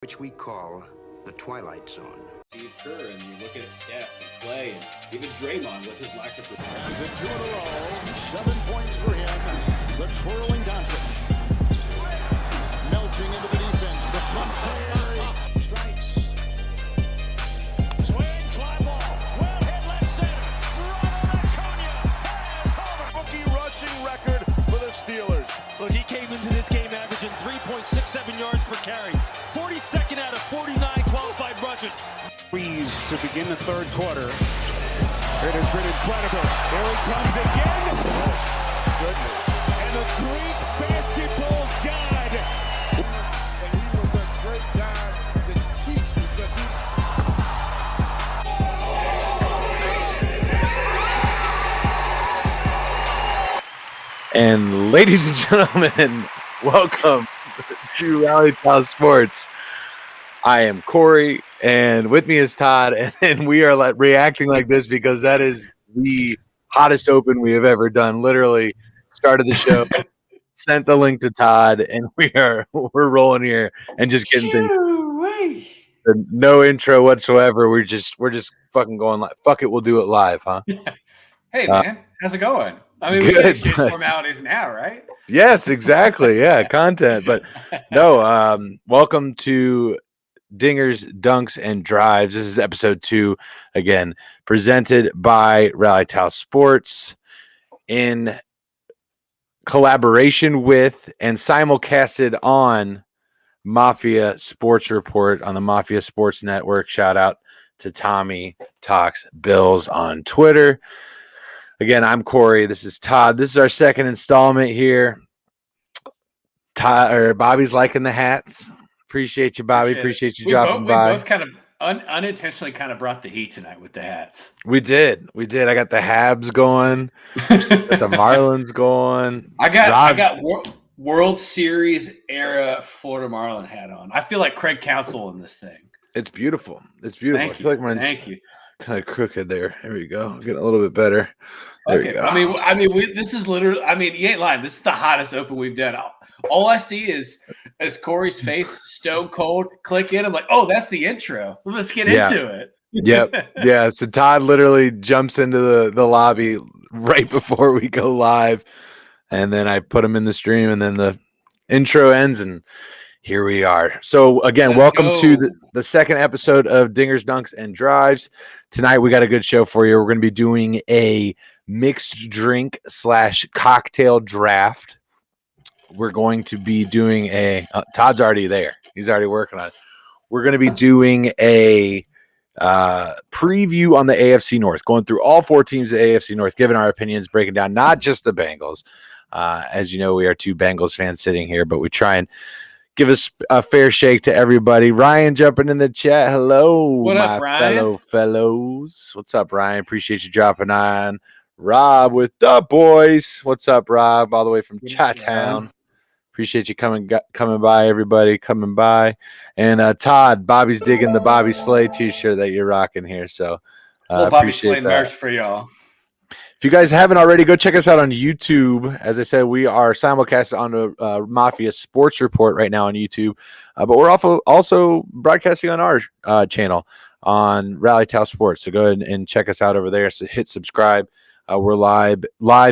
which we call the Twilight Zone. See it occur, and you look at Steph and Clay, and even Draymond with his lack of performance. He's in 2 in a row, 7 points for him. The twirling Doncic, melting into the defense. The front carry strikes. Swing, fly ball, well hit left center. Robert Acuna has homer. Rookie rushing record for the Steelers. Look, he came into this game averaging 3.67 yards per carry. 42nd out of 49 qualified rushers. Freeze to begin the third quarter. It has been incredible. Here he comes again. Oh, goodness. And the Greek basketball god. And he was a great guy that teaches the And ladies and gentlemen, welcome to Rally Town Sports. I am Corey, and with me is Todd, and we are reacting like this because that is the hottest open we have ever done. Literally started the show, sent the link to Todd, and we're rolling here and just getting things. No intro whatsoever. We're just fucking going like fuck it. We'll do it live, huh? Hey man, how's it going? I mean, we can exchange formalities now, right? Yes, exactly. Yeah, content. But no, welcome to Dingers, Dunks, and Drives. This is episode 2, again, presented by Rally Towel Sports in collaboration with and simulcasted on Mafia Sports Report on the Mafia Sports Network. Shout out to Tommy Talks Bills on Twitter. Again, I'm Corey. This is Todd. This is our second installment here. Todd or Bobby's liking the hats. Appreciate you, Bobby. Appreciate you dropping by. We both kind of unintentionally kind of brought the heat tonight with the hats. We did. I got the Habs going. Got the Marlins going. I got World Series era Florida Marlin hat on. I feel like Craig Counsell in this thing. It's beautiful. It's beautiful. Thank I feel like mine's Thank you. kind of crooked there. There we go. Getting a little bit better. There we go. I mean, this is literally. I mean, you ain't lying. This is the hottest open we've done. All I see is Corey's face, stone cold. Click in. I'm like, oh, that's the intro. Let's get into it. Yep. Yeah. So Todd literally jumps into the lobby right before we go live, and then I put him in the stream, and then the intro ends, and here we are. So again, welcome to the second episode of Dingers, Dunks, and Drives. Tonight we got a good show for you. We're going to be doing a mixed drink / cocktail draft. We're going to be doing Todd's already there. He's already working on it. We're going to be doing a preview on the AFC North, going through all 4 teams of the AFC North, giving our opinions, breaking down not just the Bengals. As you know, we are 2 Bengals fans sitting here, but we try and give us a fair shake to everybody. Ryan jumping in the chat. Hello, what up, Ryan? Fellows. What's up, Ryan? Appreciate you dropping on. Rob with the boys. What's up, Rob? All the way from Chattown. Appreciate you coming by, everybody coming by. And Todd, Bobby's digging the Bobby Slay t-shirt that you're rocking here. So Bobby Slay merch for y'all. If you guys haven't already, go check us out on YouTube. As I said, we are simulcast on the Mafia Sports Report right now on YouTube. But we're also broadcasting on our channel on Rally Towel Sports. So go ahead and check us out over there. So hit subscribe. We're live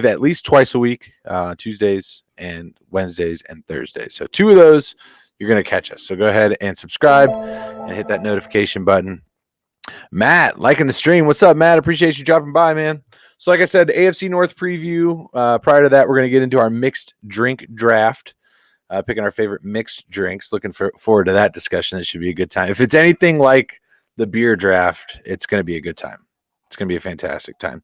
at least twice a week, Tuesdays and Wednesdays and Thursdays. So 2 of those, you're going to catch us. So go ahead and subscribe and hit that notification button. Matt, liking the stream. What's up, Matt? Appreciate you dropping by, man. So like I said, AFC North preview. Prior to that, we're going to get into our mixed drink draft, picking our favorite mixed drinks. Looking forward to that discussion. It should be a good time. If it's anything like the beer draft, it's going to be a good time. It's going to be a fantastic time.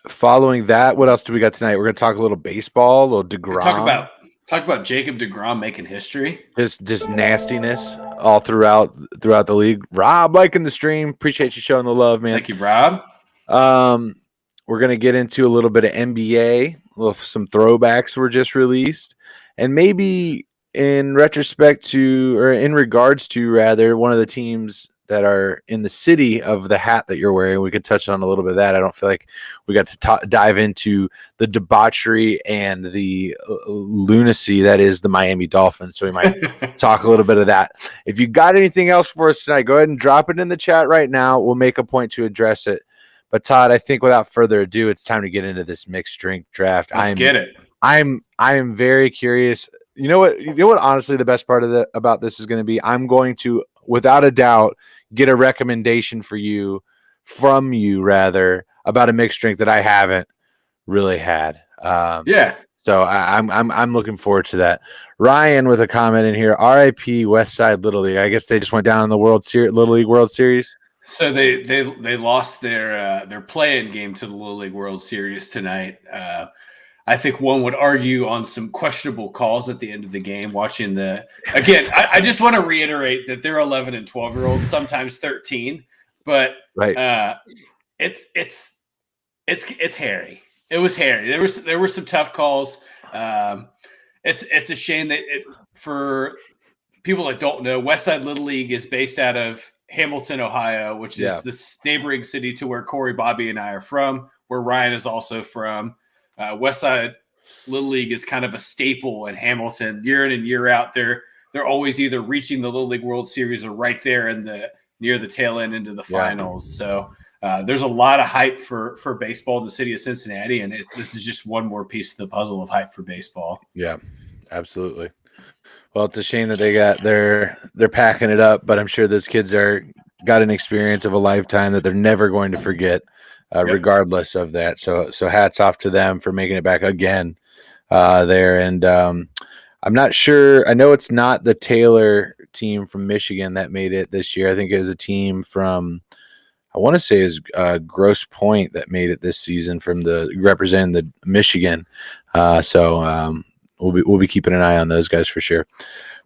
Following that, what else do we got tonight? We're going to talk a little baseball, a little DeGrom. Talk about Jacob DeGrom making history. Just nastiness all throughout the league. Rob, liking the stream. Appreciate you showing the love, man. Thank you, Rob. We're going to get into a little bit of NBA, some throwbacks were just released, and maybe in retrospect to, or in regards to rather, one of the teams that are in the city of the hat that you're wearing. We could touch on a little bit of that. I don't feel like we got to dive into the debauchery and the lunacy that is the Miami Dolphins. So we might talk a little bit of that. If you got anything else for us tonight, go ahead and drop it in the chat right now. We'll make a point to address it. But Todd, I think without further ado, it's time to get into this mixed drink draft. Let's get it. I am very curious. You know what? Honestly, the best part about this is going to be I'm going to, without a doubt, get a recommendation from you, about a mixed drink that I haven't really had. So I'm looking forward to that. Ryan with a comment in here. R.I.P. Westside Little League. I guess they just went down in the Little League World Series. So they lost their play-in game to the Little League World Series tonight. I think one would argue on some questionable calls at the end of the game. Watching I just want to reiterate that they're 11 and 12-year-olds, sometimes 13, but right. It's hairy. It was hairy. There were some tough calls. It's a shame that for people that don't know, Westside Little League is based out of Hamilton, Ohio, which is this neighboring city to where Corey, Bobby, and I are from, where Ryan is also from. Westside Little League is kind of a staple in Hamilton. Year in and year out, they're always either reaching the Little League World Series or right there near the tail end into the finals. So there's a lot of hype for baseball in the city of Cincinnati, and this is just one more piece of the puzzle of hype for baseball. Yeah, absolutely. Well, it's a shame that they're packing it up, but I'm sure those kids got an experience of a lifetime that they're never going to forget. Regardless of that. So hats off to them for making it back again there. And I'm not sure. I know it's not the Taylor team from Michigan that made it this year. I think it was a team from, I want to say is Grosse Pointe that made it this season representing the Michigan. So we'll be keeping an eye on those guys for sure.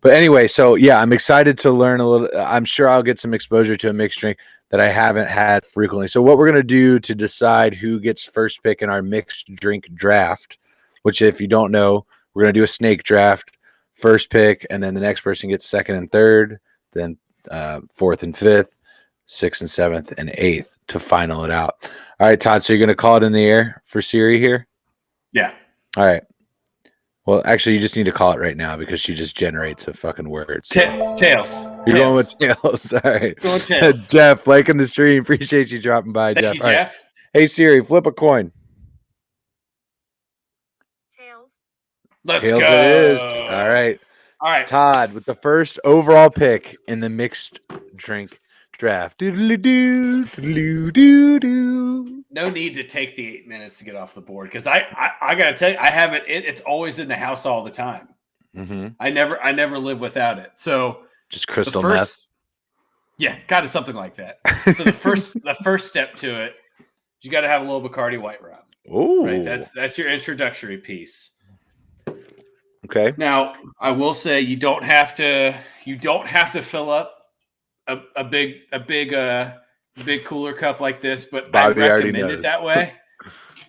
But anyway, so yeah, I'm excited to learn a little. I'm sure I'll get some exposure to a mixed drink that I haven't had frequently. So what we're going to do to decide who gets first pick in our mixed drink draft, which if you don't know, we're going to do a snake draft, first pick, and then the next person gets second and third, then fourth and fifth, sixth and seventh, and eighth to final it out. All right, Todd, so you're going to call it in the air for Siri here? Yeah. All right. Well, actually, you just need to call it right now because she just generates a fucking word. So. Tails. You're going with tails. All right. Going tails. Jeff, liking the stream. Appreciate you dropping by, Thank Jeff. you, Jeff. Right. Hey, Siri, flip a coin. Tails. Let's tails go. It is. All right. All right. Todd with the first overall pick in the mixed drink draft. Doodly-doo, doodly-doo-doo. No need to take the 8 minutes to get off the board because I gotta tell you, I have it. It's always in the house all the time. Mm-hmm. I never live without it. So just crystal meth. Yeah, kind of something like that. So the first step to it, you got to have a little Bacardi White Rum. Oh, right. That's your introductory piece. Okay. Now I will say you don't have to fill up a big cooler cup like this, but Bobby I recommend it that way.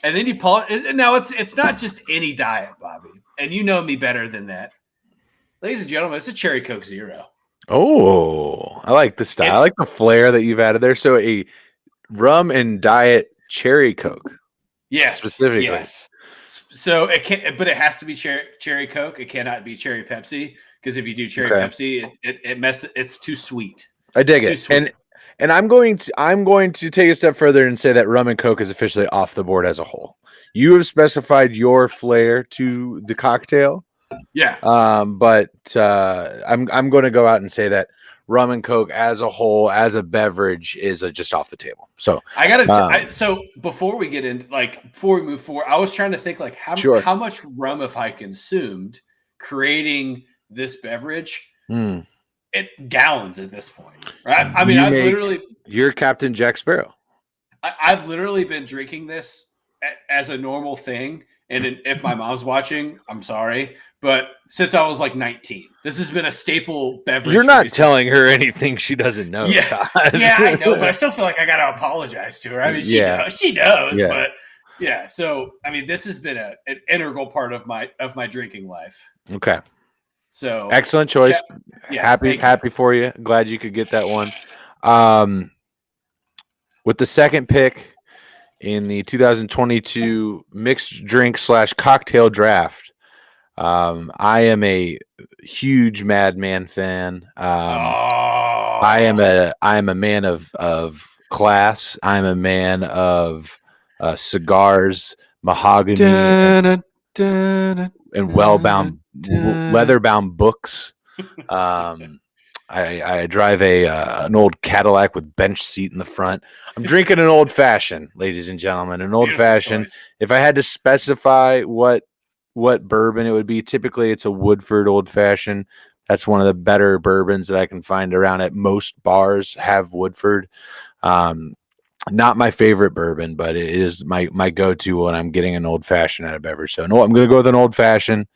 And then you pull it. Now it's not just any diet, Bobby, and you know me better than that, ladies and gentlemen. It's a Cherry Coke Zero. Oh, I like the style. I like the flair that you've added there. So a rum and diet Cherry Coke. Yes, specifically. Yes. So it can't, but it has to be cherry Coke. It cannot be cherry Pepsi because if you do cherry Pepsi, it's too sweet. I dig it. And I'm going to take a step further and say that rum and Coke is officially off the board as a whole. You have specified your flair to the cocktail. Yeah. But I'm going to go out and say that rum and Coke as a whole, as a beverage, is just off the table. So I gotta. So before we move forward, I was trying to think how much rum have I consumed creating this beverage? It gallons at this point, right? I mean, you're Captain Jack Sparrow. I've literally been drinking this as a normal thing. And if my mom's watching, I'm sorry. But since I was like 19, this has been a staple beverage. You're not telling her anything she doesn't know. Yeah, Todd. Yeah, I know. But I still feel like I got to apologize to her. I mean, she knows. Yeah. But yeah, so, I mean, this has been an integral part of my drinking life. Okay. So excellent choice. Yeah, happy for you. Glad you could get that one. With the second pick in the 2022 mixed drink / cocktail draft, I am a huge Madman fan. I am a man of class. I'm a man of cigars, mahogany, and well-bound leather-bound books. I drive an old Cadillac with bench seat in the front. I'm drinking an old fashioned, ladies and gentlemen, an old fashioned. If I had to specify what bourbon it would be, typically it's a Woodford old fashioned. That's one of the better bourbons that I can find around at most bars have Woodford. Not my favorite bourbon, but it is my go-to when I'm getting an old fashioned at a beverage. So no, I'm going to go with an old fashioned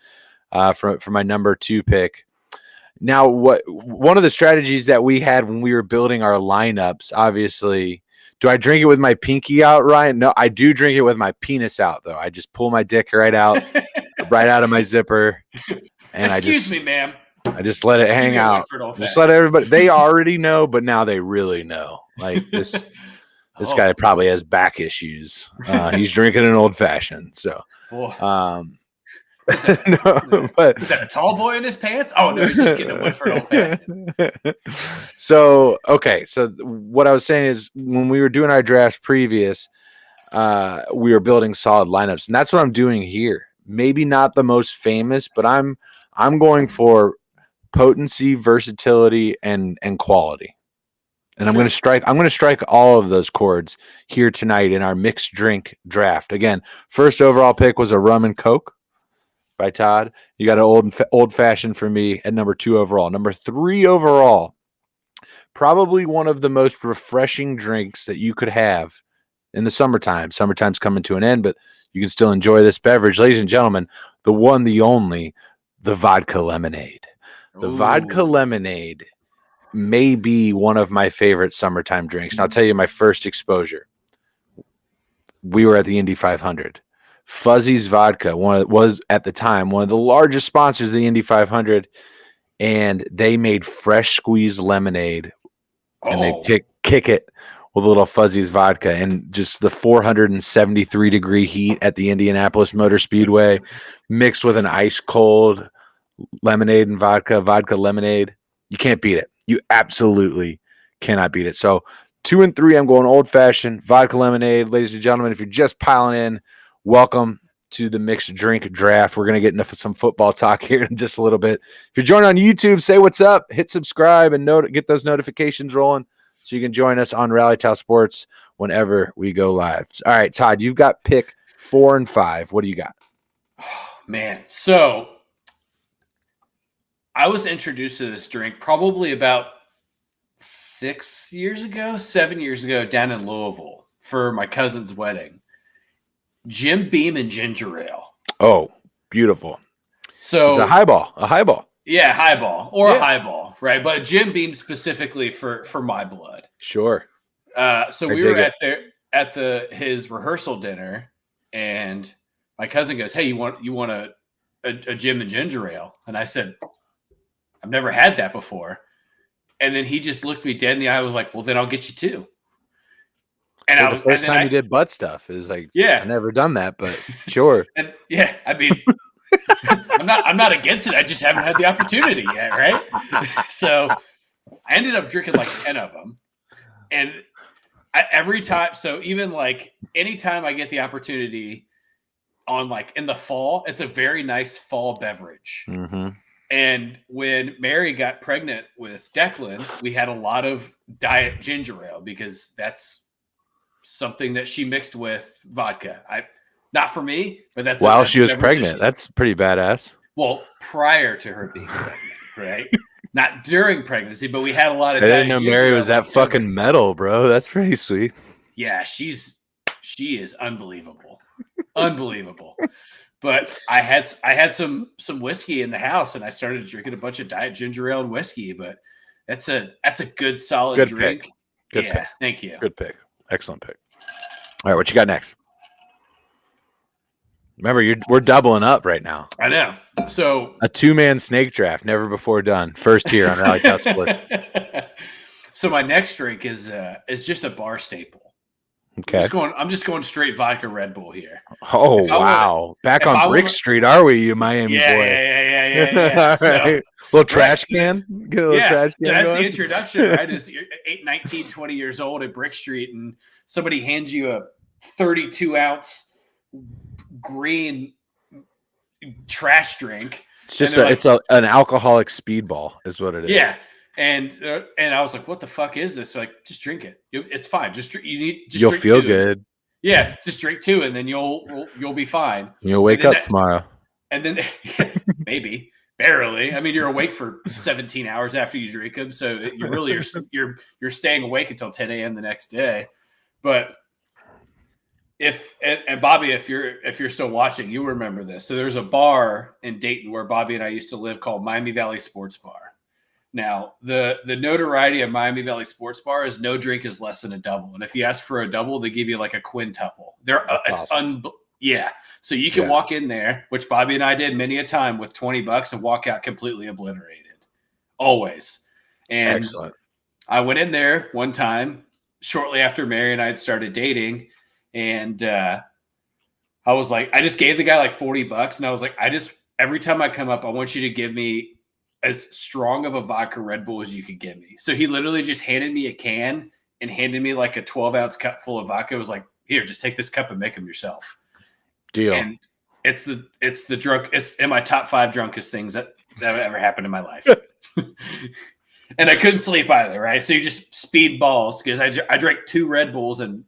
for my number 2 pick. Now, one of the strategies that we had when we were building our lineups, obviously, do I drink it with my pinky out, Ryan? No, I do drink it with my penis out, though. I just pull my dick right out of my zipper, and Excuse me, ma'am. I just let it hang out. Just let everybody. They already know, but now they really know. Like this guy probably has back issues. He's drinking an old fashioned. So, is that a tall boy in his pants? Oh no, he's just getting a Woodford old fashioned. So what I was saying is when we were doing our drafts previous, we were building solid lineups, and that's what I'm doing here. Maybe not the most famous, but I'm going for potency, versatility, and quality. And I'm going to strike all of those chords here tonight in our mixed drink draft. Again, first overall pick was a rum and coke by Todd. You got an old fashioned for me at number 2 overall. Number 3 overall, probably one of the most refreshing drinks that you could have in the summertime. Summertime's coming to an end, but you can still enjoy this beverage. Ladies and gentlemen, the one, the only, the Vodka Lemonade. The Vodka Lemonade may be one of my favorite summertime drinks. And I'll tell you my first exposure. We were at the Indy 500. Fuzzy's Vodka was at the time one of the largest sponsors of the Indy 500, and they made fresh squeezed lemonade, and they kick it with a little Fuzzy's Vodka, and just the 473 degree heat at the Indianapolis Motor Speedway mixed with an ice cold lemonade and vodka lemonade. You can't beat it. You absolutely cannot beat it. So 2 and 3, I'm going old fashioned vodka lemonade. Ladies and gentlemen, if you're just piling in, welcome to the mixed drink draft. We're going to get into some football talk here in just a little bit. If you're joining on YouTube, say what's up, hit subscribe, and get those notifications rolling so you can join us on Rally Towel Sports whenever we go live. All right, Todd, you've got pick 4 and 5. What do you got? Man, so I was introduced to this drink probably about 7 years ago down in Louisville for my cousin's wedding. Jim Beam and ginger ale. Oh, beautiful. So it's a highball. Yeah, highball or a highball, right? But Jim Beam specifically for my blood. Sure. So we were at his rehearsal dinner, and my cousin goes, "Hey, you want a Jim and ginger ale?" And I said, "I've never had that before." And then he just looked me dead in the eye. I was like, "Well, then I'll get you 2." And the first time you did butt stuff is like, I've never done that, but sure. And I mean, I'm not against it. I just haven't had the opportunity yet, right? So I ended up drinking like 10 of them, and every time. So even like anytime I get the opportunity on like in the fall, it's a very nice fall beverage. Mm-hmm. And when Mary got pregnant with Declan, we had a lot of diet ginger ale because that's something that she mixed with vodka. Not for me, but that's while she was pregnant. That's pretty badass. Well, prior to her being pregnant, right? Not during pregnancy, but we had a lot of. I didn't know Mary was that fucking metal, bro. That's pretty sweet. Yeah, she is unbelievable, unbelievable. But I had some whiskey in the house, and I started drinking a bunch of diet ginger ale and whiskey. But that's a good solid drink. Pick. Good pick. Thank you. Good pick. Excellent pick. All right, what you got next? Remember, we're doubling up right now. I know. So a 2-man snake draft, never before done. First here on Rally Towel Sports. So my next drink is just a bar staple. Okay. I'm just going straight vodka Red Bull here. Oh wow! Back on Brick Street, are we, you Miami boy? Yeah. All right. Little trash can. Get a little trash can. That's going. the introduction, right? Is you're 19, 20 years old at Brick Street, and somebody hands you a 32-ounce green trash drink. It's just an alcoholic speedball, is what it is. Yeah. And I was like, "What the fuck is this?" So like, just drink it. It's fine. You'll feel good. Yeah, just drink 2, and then you'll be fine. You'll wake up tomorrow. And then maybe barely. I mean, you're awake for 17 hours after you drink them, so you really you're staying awake until 10 a.m. the next day. But and Bobby, if you're still watching, you remember this. So there's a bar in Dayton where Bobby and I used to live called Miami Valley Sports Bar. Now, the notoriety of Miami Valley Sports Bar is no drink is less than a double. And if you ask for a double, they give you like a quintuple. It's awesome. So you can walk in there, which Bobby and I did many a time, with $20 and walk out completely obliterated. Always. And excellent. I went in there one time shortly after Mary and I had started dating. And I was like, I just gave the guy like $40. And I was like, every time I come up, I want you to give me as strong of a vodka Red Bull as you could give me. So he literally just handed me a can and handed me like a 12-ounce cup full of vodka. It was like, here, just take this cup and make them yourself. Deal. And it's the drunk. It's in my top 5 drunkest things that ever happened in my life. And I couldn't sleep either. Right. So you just speed balls, because I drank 2 Red Bulls and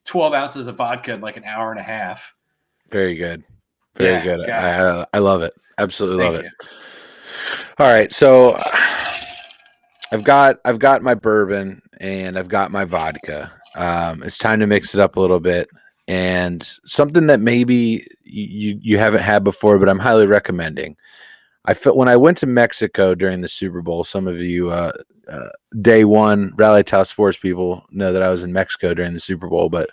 12 ounces of vodka in like an hour and a half. Very good. Very good. I love it. Absolutely love it. All right, so I've got my bourbon and I've got my vodka. It's time to mix it up a little bit, and something that maybe you haven't had before, but I'm highly recommending. When I went to Mexico during the Super Bowl, some of you day one Rally Towel Sports people know that I was in Mexico during the Super Bowl, but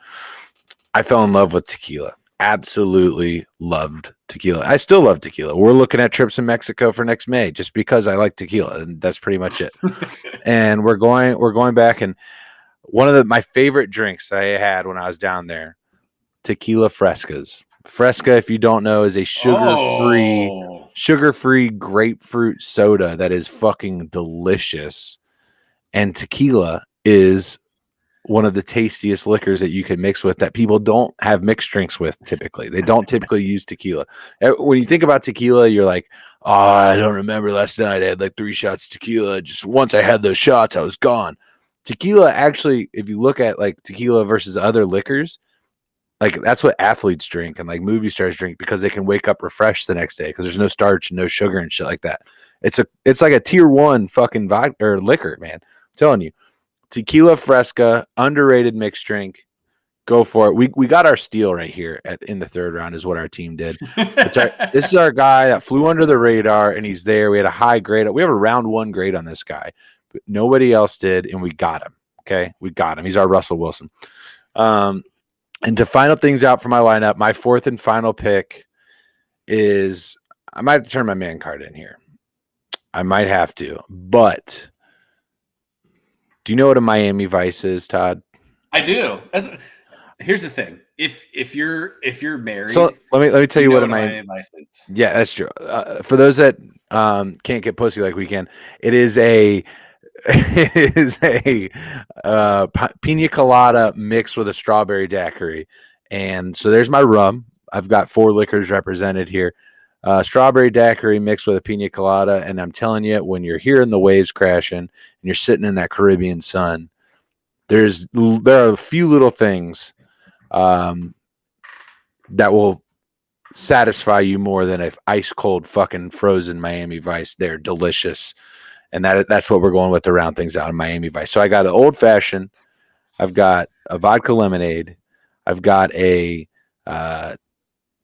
I fell in love with tequila. Absolutely loved tequila. I still love tequila. We're looking at trips in Mexico for next May just because I like tequila, and that's pretty much it. And we're going back, and one of my favorite drinks I had when I was down there, tequila frescas. Fresca, if you don't know, is a sugar-free grapefruit soda that is fucking delicious. And tequila is one of the tastiest liquors that you can mix with that people don't have mixed drinks with typically. They don't typically use tequila. When you think about tequila, you're like, oh, I don't remember last night. I had like 3 shots of tequila. Just once I had those shots, I was gone. Tequila, actually, if you look at like tequila versus other liquors, like that's what athletes drink and like movie stars drink, because they can wake up refreshed the next day because there's no starch and no sugar and shit like that. It's like a tier 1 fucking vodka or liquor, man. I'm telling you. Tequila Fresca, underrated mixed drink. Go for it. We got our steal right here in the 3rd round is what our team did. This is our guy that flew under the radar, and he's there. We had a high grade. We have a round 1 grade on this guy, but nobody else did, and we got him. Okay, we got him. He's our Russell Wilson. And to final things out for my lineup, my 4th and final pick is, I might have to turn my man card in here. I might have to, but do you know what a Miami Vice is, Todd? I do. Here's the thing: if you're married, so let me tell you what a Miami Vice is. Yeah, that's true. For those that can't get pussy like we can, it is a pina colada mixed with a strawberry daiquiri, and so there's my rum. I've got 4 liquors represented here. Strawberry daiquiri mixed with a pina colada, and I'm telling you, when you're hearing the waves crashing and you're sitting in that Caribbean sun, there are a few little things that will satisfy you more than if ice cold fucking frozen Miami Vice. They're delicious, and that's what we're going with to round things out in Miami Vice. So I got an old fashioned, I've got a vodka lemonade, I've got a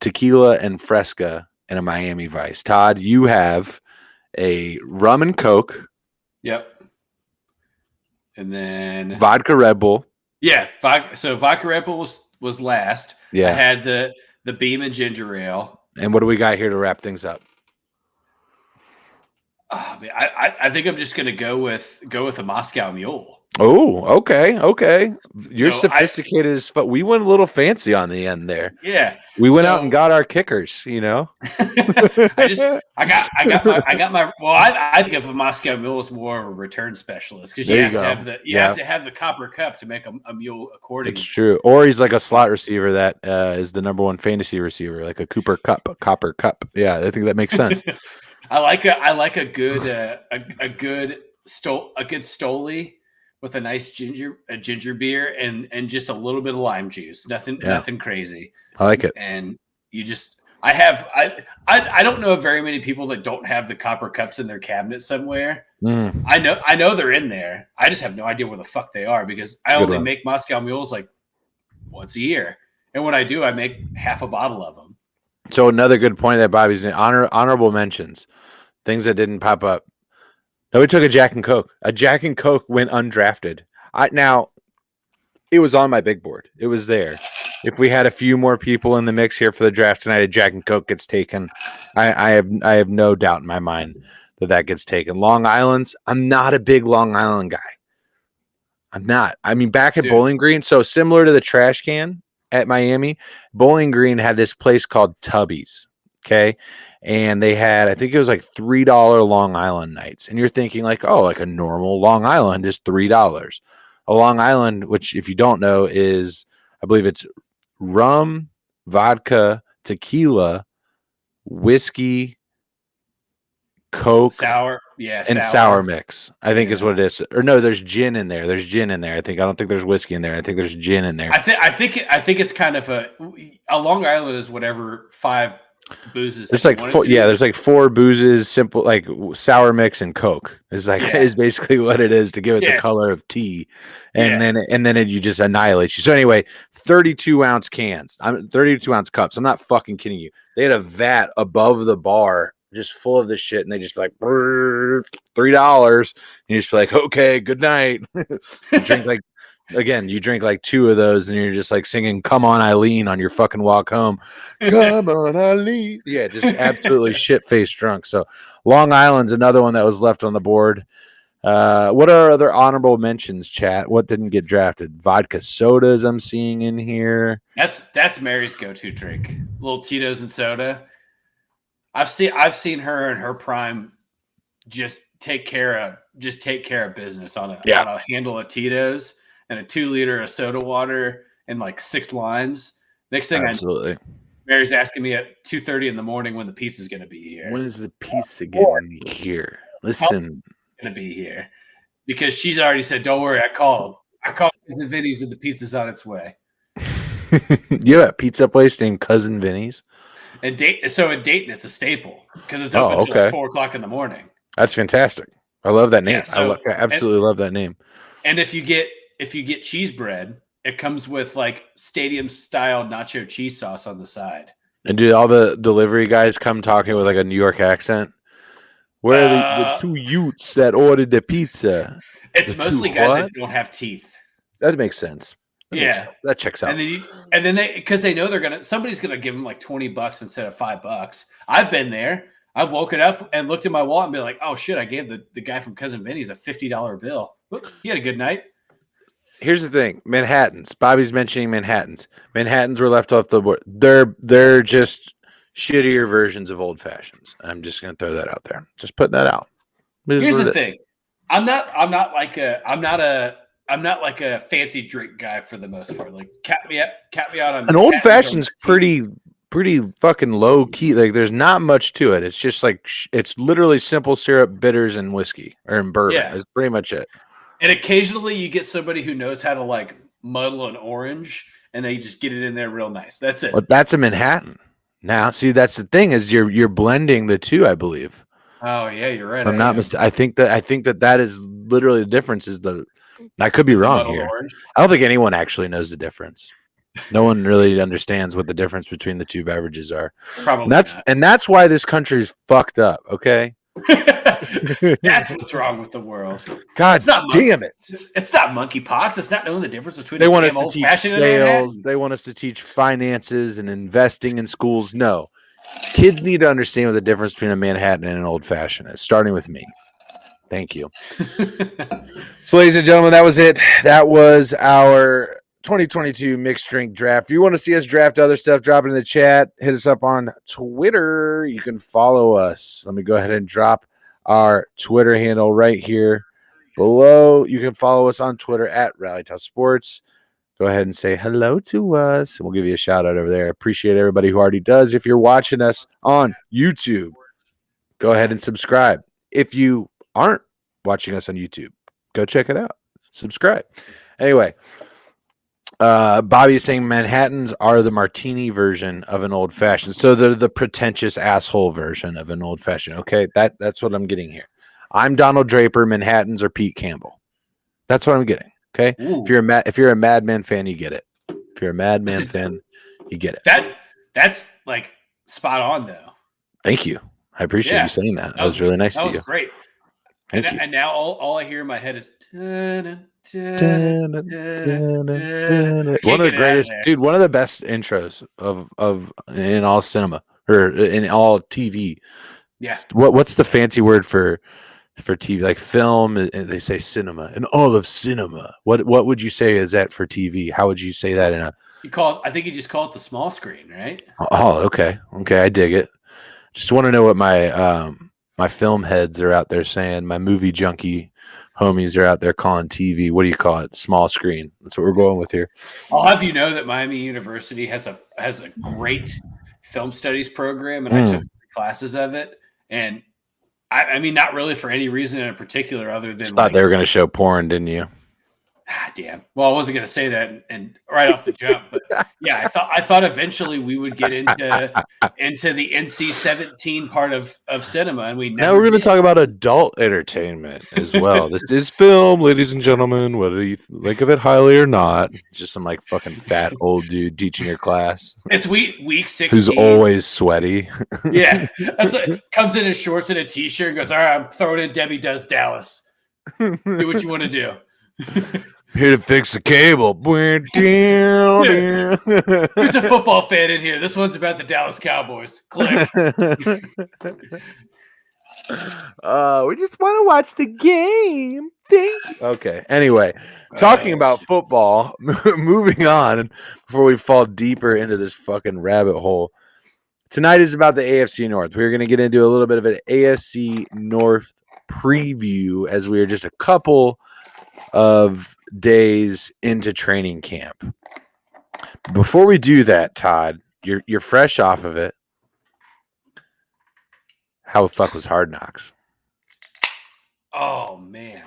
tequila and Fresca, and a Miami Vice. Todd, you have a rum and Coke. Yep. And then vodka Red Bull. Yeah, so vodka Red Bull was last. Yeah. I had the Beam and ginger ale. And what do we got here to wrap things up? Oh, man, I think I'm just gonna go with a Moscow Mule. Oh, okay. You're So sophisticated as fuck. We went a little fancy on the end there. Yeah. We went out and got our kickers, I got my I think of a Moscow Mule as more of a return specialist because you There have you to go. have have to have the copper cup to make a mule accordingly. It's true. Or he's like a slot receiver that is the number one fantasy receiver, like a Copper Cup. Yeah, I think that makes sense. I like a good a good Stoli with a nice ginger beer and just a little bit of lime juice. Nothing crazy. I like it. And you just I don't know of very many people that don't have the copper cups in their cabinet somewhere. I know they're in there. I just have no idea where the fuck they are because I only make Moscow Mules like once a year. And when I do, I make half a bottle of them. So another good point that Bobby's honorable mentions, things that didn't pop up. Nobody took a Jack and Coke. A Jack and Coke went undrafted. Now, it was on my big board. It was there. If we had a few more people in the mix here for the draft tonight, a Jack and Coke gets taken. I have no doubt in my mind that gets taken. Long Island's. I'm not a big Long Island guy. I'm not. I mean, back at Bowling Green, so similar to the trash can at Miami, Bowling Green had this place called Tubby's. Okay. And they had, I think it was like $3 Long Island nights. And you're thinking like, oh, like a normal Long Island is $3. A Long Island, which if you don't know is, I believe it's rum, vodka, tequila, whiskey, Coke, sour mix. I think is what it is. Or no, there's gin in there. There's gin in there. I don't think there's whiskey in there. I think there's gin in there. I think it's kind of a Long Island is whatever 5 boozes. There's like 4, there's like 4 boozes, simple like sour mix and Coke is basically what it is to give it the color of tea, and then you just annihilate you. So anyway, 32-ounce cans. 32-ounce cups. I'm not fucking kidding you. They had a vat above the bar just full of this shit, and they just be like $3. And you just be like, okay, good night. You drink like 2 of those and you're just like singing Come On Eileen on your fucking walk home. Come on Eileen. Yeah, just absolutely shit-faced drunk. So Long Island's another one that was left on the board. What are other honorable mentions, chat? What didn't get drafted? Vodka sodas I'm seeing in here. That's Mary's go-to drink. Little Tito's and soda. I've seen her in her prime just take care of business on a handle of Tito's and a 2-liter of soda water and like 6 limes. Next thing Absolutely. Mary's asking me at 2:30 in the morning when the pizza's going to be here. When is the pizza getting here? Listen. Going to be here. Because she's already said, don't worry, I called Cousin Vinny's and the pizza's on its way. You have a pizza place named Cousin Vinny's? And in Dayton, it's a staple because it's open until 4 o'clock in the morning. That's fantastic. I love that name. Yeah, I absolutely love that name. And if you get cheese bread, it comes with like stadium style nacho cheese sauce on the side. And do all the delivery guys come talking with like a New York accent? Where are the 2 Utes that ordered the pizza? It's mostly guys that don't have teeth. That makes sense. That checks out. And then they, because they know somebody's gonna give them like $20 instead of $5. I've been there. I've woken up and looked at my wallet and been like, oh shit, I gave the guy from Cousin Vinny's a $50 bill. Look, he had a good night. Here's the thing, Manhattans. Bobby's mentioning Manhattans. Manhattans were left off the board. They're just shittier versions of old fashions. I'm just gonna throw that out there. Just putting that out. Here's the thing. I'm not like a fancy drink guy for the most part. Like cat me out on an old fashioned's pretty fucking low key. Like there's not much to it. It's just like it's literally simple syrup, bitters, and whiskey or in bourbon. Yeah. That's pretty much it. And occasionally you get somebody who knows how to like muddle an orange and they just get it in there real nice. That's it. Well, that's a Manhattan. Now, see, that's the thing is you're blending the two, I believe. Oh yeah, you're right. I'm not mistaken. I think that is literally the difference. I could be wrong here. Orange. I don't think anyone actually knows the difference. No one really understands what the difference between the 2 beverages are. Probably and that's why this country is fucked up. Okay. That's what's wrong with the world. God damn it! It's not monkeypox. It's not knowing the difference between. They want us to teach sales. They want us to teach finances and investing in schools. No, kids need to understand what the difference between a Manhattan and an old fashioned is. Starting with me. Thank you. So, ladies and gentlemen, that was it. That was our 2022 mixed drink draft. If you want to see us draft other stuff, drop it in the chat. Hit us up on Twitter. You can follow us. Let me go ahead and drop our Twitter handle right here below. You can follow us on Twitter at RallyTop Sports. Go ahead and say hello to us, and we'll give you a shout out over there. I appreciate everybody who already does. If you're watching us on YouTube, go ahead and subscribe. If you aren't watching us on YouTube, go check it out. Subscribe. Anyway, Bobby is saying Manhattans are the martini version of an old-fashioned. So they're the pretentious asshole version of an old-fashioned. Okay, that's what I'm getting here. I'm Donald Draper. Manhattans are Pete Campbell. That's what I'm getting. Okay, if you're a Madman fan, you get it. If you're a Madman fan, you get it. That's like spot on, though. Thank you. I appreciate you saying that. That was really nice to you. That was great. And now all I hear in my head is one of the greatest, dude. One of the best intros of in all cinema or in all TV. Yeah. What's the fancy word for TV? Like film? They say cinema and all of cinema. What would you say is that for TV? How would you say that in a? I think you just call it the small screen, right? Oh, okay, I dig it. Just want to know what my film heads are out there saying. My movie junkie homies are out there calling TV. What do you call it? Small screen. That's what we're going with here. I'll have you know that Miami University has a great film studies program, and I took 3 classes of it. And I mean, not really for any reason in particular, other than just thought they were going to show porn, didn't you? Damn. Well, I wasn't going to say that and right off the jump, but yeah, I thought eventually we would get into the NC-17 part of cinema, and now we're going to talk about adult entertainment as well. This is film, ladies and gentlemen. Whether you think of it highly or not, just some like fucking fat old dude teaching your class. It's week 16. Who's always sweaty. Yeah, comes in his shorts and a t-shirt and goes, "All right, I'm throwing in Debbie Does Dallas. Do what you want to do." Here to fix the cable. Who's a football fan in here? This one's about the Dallas Cowboys. Click. We just want to watch the game. Okay. Anyway, talking about football, moving on before we fall deeper into this fucking rabbit hole. Tonight is about the AFC North. We're going to get into a little bit of an AFC North preview as we are just a couple of days into training camp. Before we do that, Todd, you're fresh off of it. How the fuck was Hard Knocks? Oh man.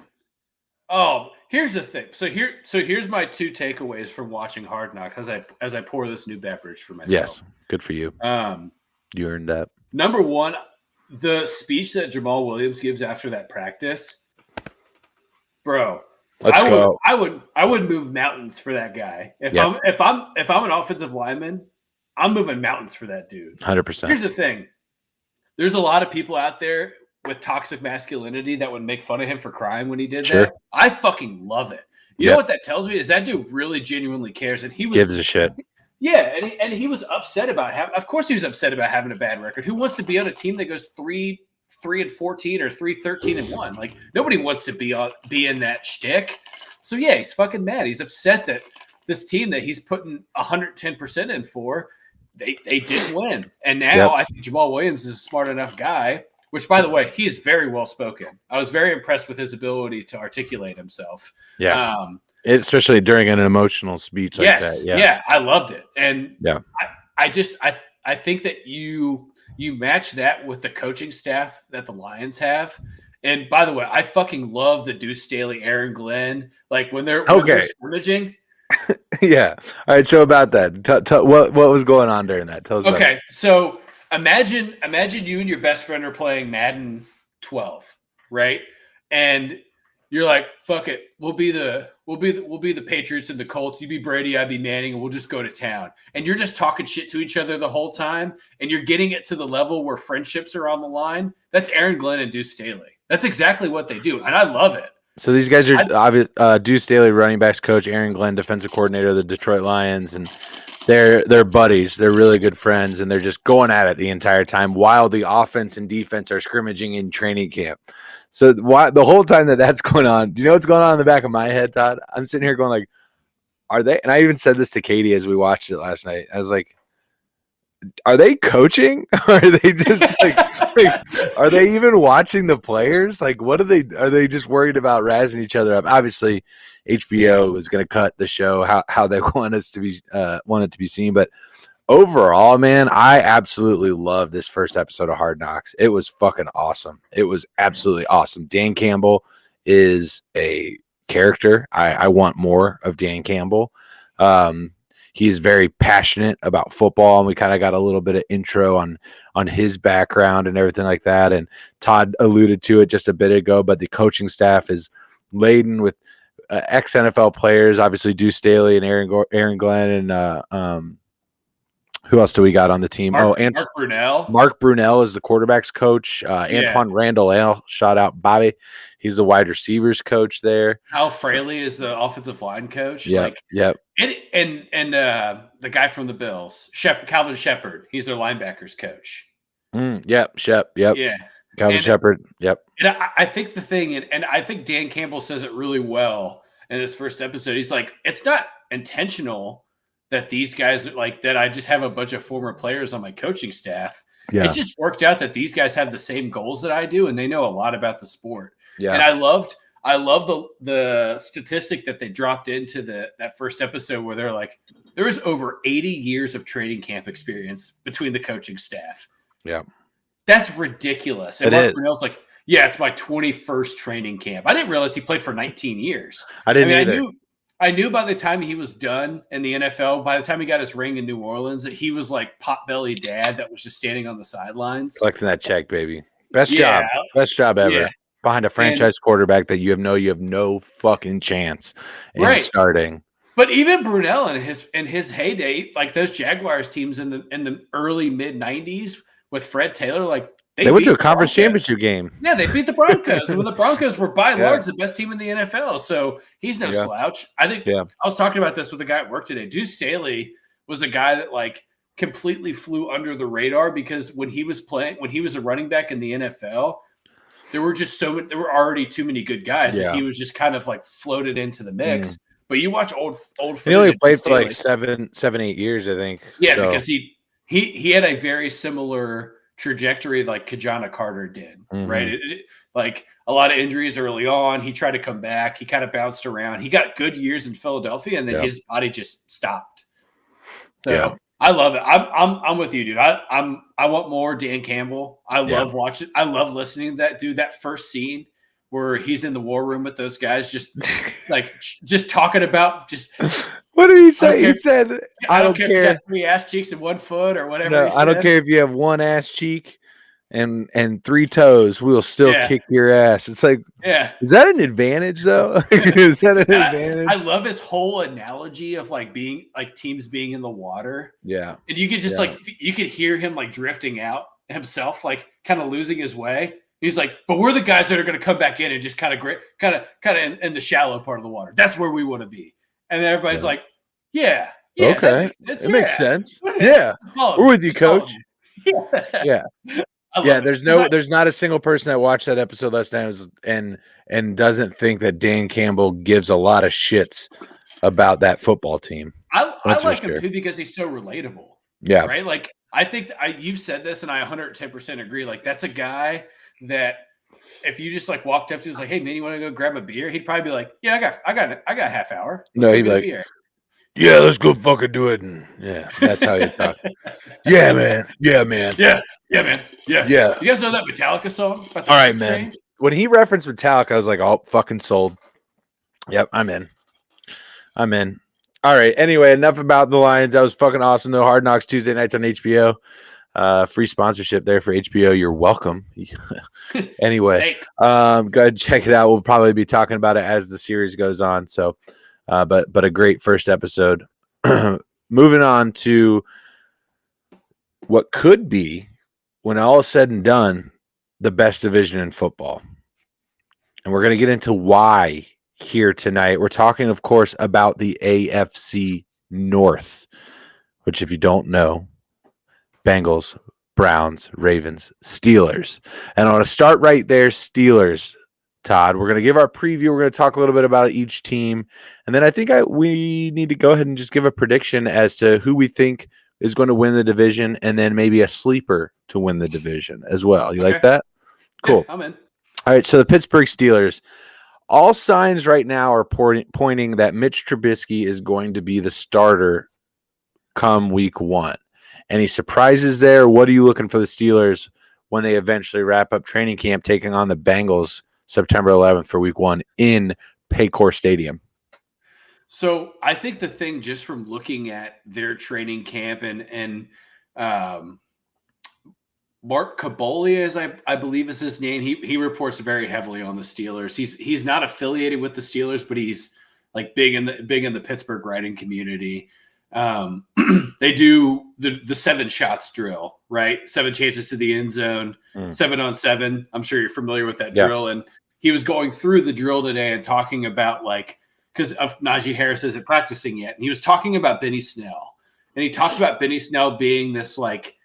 Oh, here's the thing. So here's my 2 takeaways from watching Hard Knocks as I pour this new beverage for myself. Yes, good for you. You earned that. Number 1, the speech that Jamal Williams gives after that practice. Bro, Let's go. I would move mountains for that guy. If I'm an offensive lineman, I'm moving mountains for that dude. 100%. Here's the thing. There's a lot of people out there with toxic masculinity that would make fun of him for crying when he did that. I fucking love it. You know what that tells me is that dude really genuinely cares, and he gives a shit. Yeah, and he was upset about of course he was upset about having a bad record. Who wants to be on a team that goes 3-14 or 3-13-1? Like, nobody wants to be in that shtick. So yeah, he's fucking mad. He's upset that this team that he's putting 110% in for, they didn't win. And now I think Jamal Williams is a smart enough guy, which, by the way, he is very well spoken. I was very impressed with his ability to articulate himself. Yeah. Especially during an emotional speech like that. Yeah, I loved it. And I think that you match that with the coaching staff that the Lions have. And by the way, I fucking love the Deuce Staley, Aaron Glenn, like when they're scrimmaging. Yeah. All right. So about that, what was going on during that? Tell us. Okay. So imagine you and your best friend are playing Madden 12, right? And you're like, fuck it, we'll be the Patriots and the Colts. You be Brady, I be Manning, and we'll just go to town. And you're just talking shit to each other the whole time, and you're getting it to the level where friendships are on the line. That's Aaron Glenn and Deuce Staley. That's exactly what they do, and I love it. So these guys are Deuce Staley, running backs coach, Aaron Glenn, defensive coordinator of the Detroit Lions, and they're buddies. They're really good friends, and they're just going at it the entire time while the offense and defense are scrimmaging in training camp. So why the whole time that's going on, do you know what's going on in the back of my head, Todd? I'm sitting here going like, are they? And I even said this to Katie as we watched it last night. I was like, are they coaching? Or are they just like, are they even watching the players? Like, what are they just worried about razzing each other up? Obviously, HBO is going to cut the show how they want it to be seen. But overall, man, I absolutely love this first episode of Hard Knocks. It was fucking awesome. It was absolutely awesome. Dan Campbell is a character. I want more of Dan Campbell. He's very passionate about football, and we kind of got a little bit of intro on his background and everything like that. And Todd alluded to it just a bit ago, but the coaching staff is laden with ex-NFL players, obviously Deuce Staley and Aaron Glenn, and who else do we got on the team? Mark Brunell. Mark Brunell is the quarterback's coach. Antoine Randall, shout out Bobby. He's the wide receivers coach there. Al Fraley is the offensive line coach. Yep. And the guy from the Bills, Calvin Shepard, he's their linebackers coach. Yep. Yeah. Calvin Shepard. Yep. And I think the thing, and I think Dan Campbell says it really well in this first episode. He's like, it's not intentional that these guys like that. I just have a bunch of former players on my coaching staff. Yeah. It just worked out that these guys have the same goals that I do, and they know a lot about the sport. Yeah. And I love the statistic that they dropped into that first episode where they're like, there is over 80 years of training camp experience between the coaching staff. Yeah. That's ridiculous. And Mark Brunell's like, yeah, it's my 21st training camp. I didn't realize he played for 19 years. I didn't either. I knew by the time he was done in the NFL, by the time he got his ring in New Orleans, that he was like potbelly dad that was just standing on the sidelines. Collecting that check, baby. Best job ever. Yeah. Behind a franchise quarterback that you have no fucking chance in starting. But even Brunell in his heyday, like those Jaguars teams in the early mid 90s with Fred Taylor, like they went to a conference championship game. Yeah, they beat the Broncos. And the Broncos were by and large the best team in the NFL. So he's no slouch. I think I was talking about this with a guy at work today. Deuce Staley was a guy that like completely flew under the radar because when he was a running back in the NFL, there were already too many good guys that he was just kind of like floated into the mix. But you watch old he only played for like 7-8 years, I think. Yeah, because he had a very similar trajectory like Kajana Carter did, right? Like a lot of injuries early on. He tried to come back. He kind of bounced around. He got good years in Philadelphia, and then his body just stopped. So I love it. I'm with you, dude. I want more Dan Campbell. I love watching. I love listening to that dude. That first scene where he's in the war room with those guys, just talking about just. What did he say? He said, "I don't care if you have 3 ass cheeks and 1 foot or whatever." No, I don't care if you have 1 ass cheek and 3 toes. We'll still kick your ass. It's like, is that an advantage though? Is that an advantage? I love his whole analogy of like being like teams being in the water. Yeah, and you could just like you could hear him like drifting out himself, like kind of losing his way. He's like, but we're the guys that are going to come back in and just kind of in the shallow part of the water. That's where we want to be. And then everybody's like, yeah, okay. It makes sense. Yeah. We're with you, coach. Yeah. There's not a single person that watched that episode last night and doesn't think that Dan Campbell gives a lot of shits about that football team. I like him too because he's so relatable. Yeah. Right. Like I think you've said this and I 110% agree. Like that's a guy that if you just like walked up to him, was like, hey man, you want to go grab a beer? He'd probably be like, yeah, I got a half hour. No, he'd be like, yeah, let's go fucking do it. And that's how you talk. Yeah, man. Yeah, man. Yeah, man. Yeah. You guys know that Metallica song? All right, man. Train? When he referenced Metallica, I was like, oh, fucking sold. Yep, I'm in. All right. Anyway, enough about the Lions. That was fucking awesome, though. Hard Knocks Tuesday nights on HBO. Free sponsorship there for HBO. You're welcome. Anyway, go ahead and check it out. We'll probably be talking about it as the series goes on. So, but a great first episode. Moving on to what could be, when all is said and done, the best division in football. And we're going to get into why here tonight. We're talking, of course, about the AFC North, which, if you don't know, Bengals, Browns, Ravens, Steelers. And I want to start right there, Steelers. Todd. We're going to give our preview. We're going to talk a little bit about each team. And then I think we need to go ahead and just give a prediction as to who we think is going to win the division, and then maybe a sleeper to win the division as well. You like that? Cool. Yeah, I'm in. All right, so the Pittsburgh Steelers. All signs right now are pointing that Mitch Trubisky is going to be the starter come week 1. Any surprises there? What are you looking for the Steelers when they eventually wrap up training camp, taking on the Bengals September 11th for week 1 in Paycor Stadium? So I think the thing, just from looking at their training camp and Mark Kaboly, as I believe is his name, he reports very heavily on the Steelers. He's not affiliated with the Steelers, but he's like big in the Pittsburgh writing community. They do the 7 shots drill, right? 7 chances to the end zone, 7 on 7. I'm sure you're familiar with that drill. And he was going through the drill today and talking about, like, because of Najee Harris isn't practicing yet. And he was talking about Benny Snell. And he talked about Benny Snell being this, like,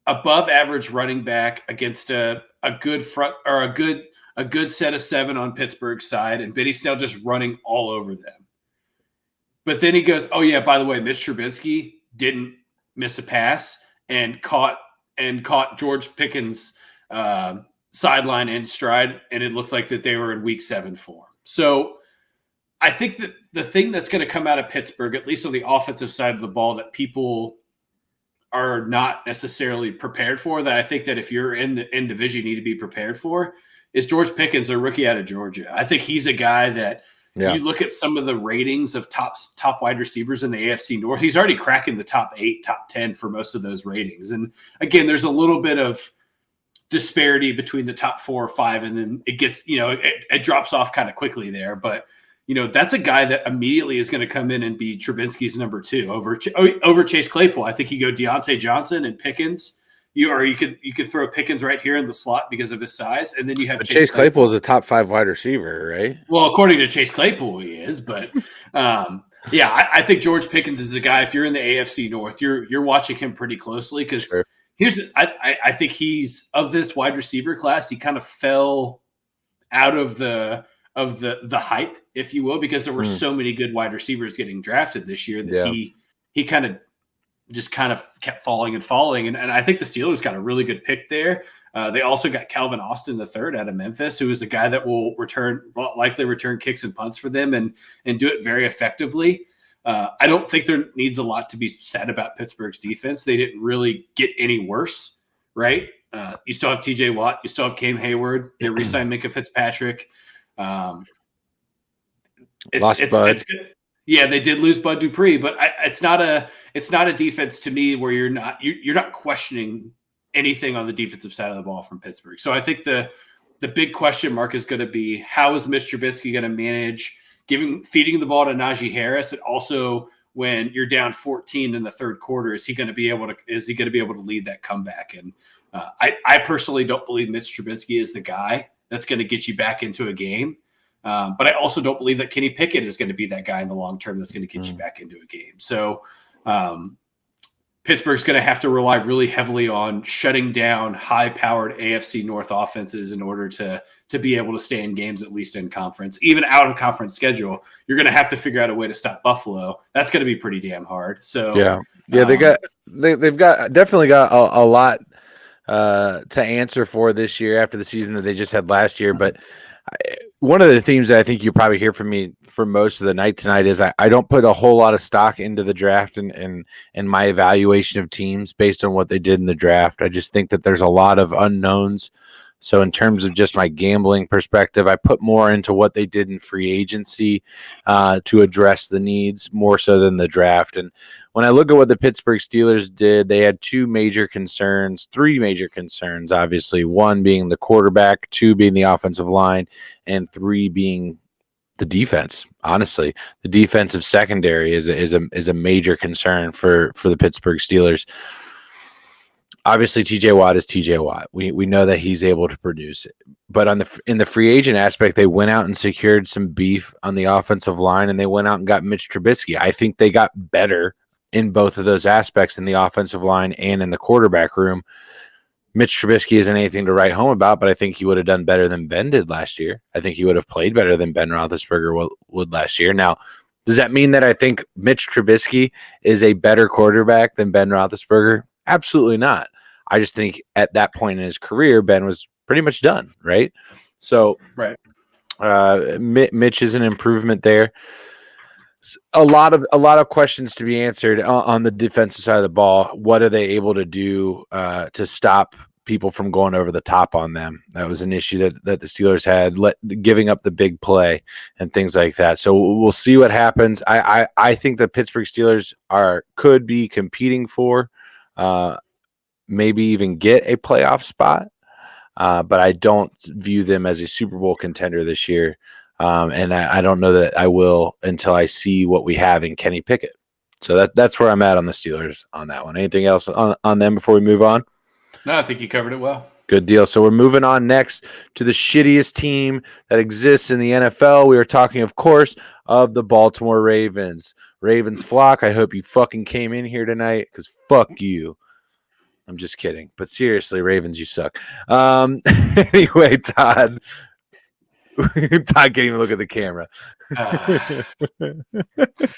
above average running back against a good front, or a good set of 7 on Pittsburgh's side, and Benny Snell just running all over them. But then he goes, oh yeah, by the way, Mitch Trubisky didn't miss a pass and caught George Pickens sideline in stride, and it looked like that they were in week 7 form. So I think that the thing that's going to come out of Pittsburgh, at least on the offensive side of the ball, that people are not necessarily prepared for, that I think that if you're in division, you need to be prepared for, is George Pickens, a rookie out of Georgia. I think he's a guy that you look at some of the ratings of top wide receivers in the AFC North. He's already cracking the top 8, top 10 for most of those ratings. And again, there's a little bit of disparity between the top 4 or 5, and then it gets, it drops off kind of quickly there. But that's a guy that immediately is going to come in and be Trubinsky's number 2 over Chase Claypool. I think you go Deontay Johnson and Pickens. You could throw Pickens right here in the slot because of his size, and then you have Chase Claypool is a top 5 wide receiver, right? Well, according to Chase Claypool, he is. But I think George Pickens is a guy. If you're in the AFC North, you're watching him pretty closely, because I think he's, of this wide receiver class, he kind of fell out of the hype, if you will, because there were so many good wide receivers getting drafted this year that he kind of kept falling. And I think the Steelers got a really good pick there. They also got Calvin Austin III out of Memphis, who is a guy that will likely return kicks and punts for them and do it very effectively. I don't think there needs a lot to be said about Pittsburgh's defense. They didn't really get any worse, right? You still have TJ Watt. You still have Cam Hayward. They re-signed Minka Fitzpatrick. It's good. Yeah, they did lose Bud Dupree, but it's not a defense to me where you're not questioning anything on the defensive side of the ball from Pittsburgh. So I think the big question mark is going to be, how is Mitch Trubisky going to manage feeding the ball to Najee Harris, and also when you're down 14 in the third quarter, is he going to be able to lead that comeback? And I personally don't believe Mitch Trubisky is the guy that's going to get you back into a game. But I also don't believe that Kenny Pickett is going to be that guy in the long term that's going to get you back into a game. So Pittsburgh's going to have to rely really heavily on shutting down high-powered AFC North offenses in order to be able to stay in games, at least in conference. Even out of conference schedule, you're going to have to figure out a way to stop Buffalo. That's going to be pretty damn hard. So they've definitely got a lot to answer for this year after the season that they just had last year. But one of the themes that I think you probably hear from me for most of the night tonight is I don't put a whole lot of stock into the draft and my evaluation of teams based on what they did in the draft. I just think that there's a lot of unknowns. So in terms of just my gambling perspective, I put more into what they did in free agency to address the needs more so than the draft. And when I look at what the Pittsburgh Steelers did, they had three major concerns, obviously. 1 being the quarterback, 2 being the offensive line, and 3 being the defense. Honestly, the defensive secondary is a major concern for the Pittsburgh Steelers. Obviously, TJ Watt is TJ Watt. We know that he's able to produce it. But in the free agent aspect, they went out and secured some beef on the offensive line, and they went out and got Mitch Trubisky. I think they got better in both of those aspects, in the offensive line and in the quarterback room. Mitch Trubisky isn't anything to write home about, but I think he would have done better than Ben did last year. I think he would have played better than Ben Roethlisberger would last year. Now, does that mean that I think Mitch Trubisky is a better quarterback than Ben Roethlisberger? Absolutely not. I just think at that point in his career, Ben was pretty much done, right? So, right. Mitch is an improvement there. A lot of questions to be answered on the defensive side of the ball. What are they able to do to stop people from going over the top on them? That was an issue that the Steelers had, giving up the big play and things like that. So we'll see what happens. I think the Pittsburgh Steelers could be competing for maybe even get a playoff spot, but I don't view them as a Super Bowl contender this year. And I don't know that I will until I see what we have in Kenny Pickett. So that's where I'm at on the Steelers on that one. Anything else on them before we move on? No, I think you covered it well. Good deal. So we're moving on next to the shittiest team that exists in the NFL. We are talking, of course, of the Baltimore Ravens. Ravens flock, I hope you fucking came in here tonight because fuck you. I'm just kidding. But seriously, Ravens, you suck. Anyway, Todd. Todd can't even look at the camera.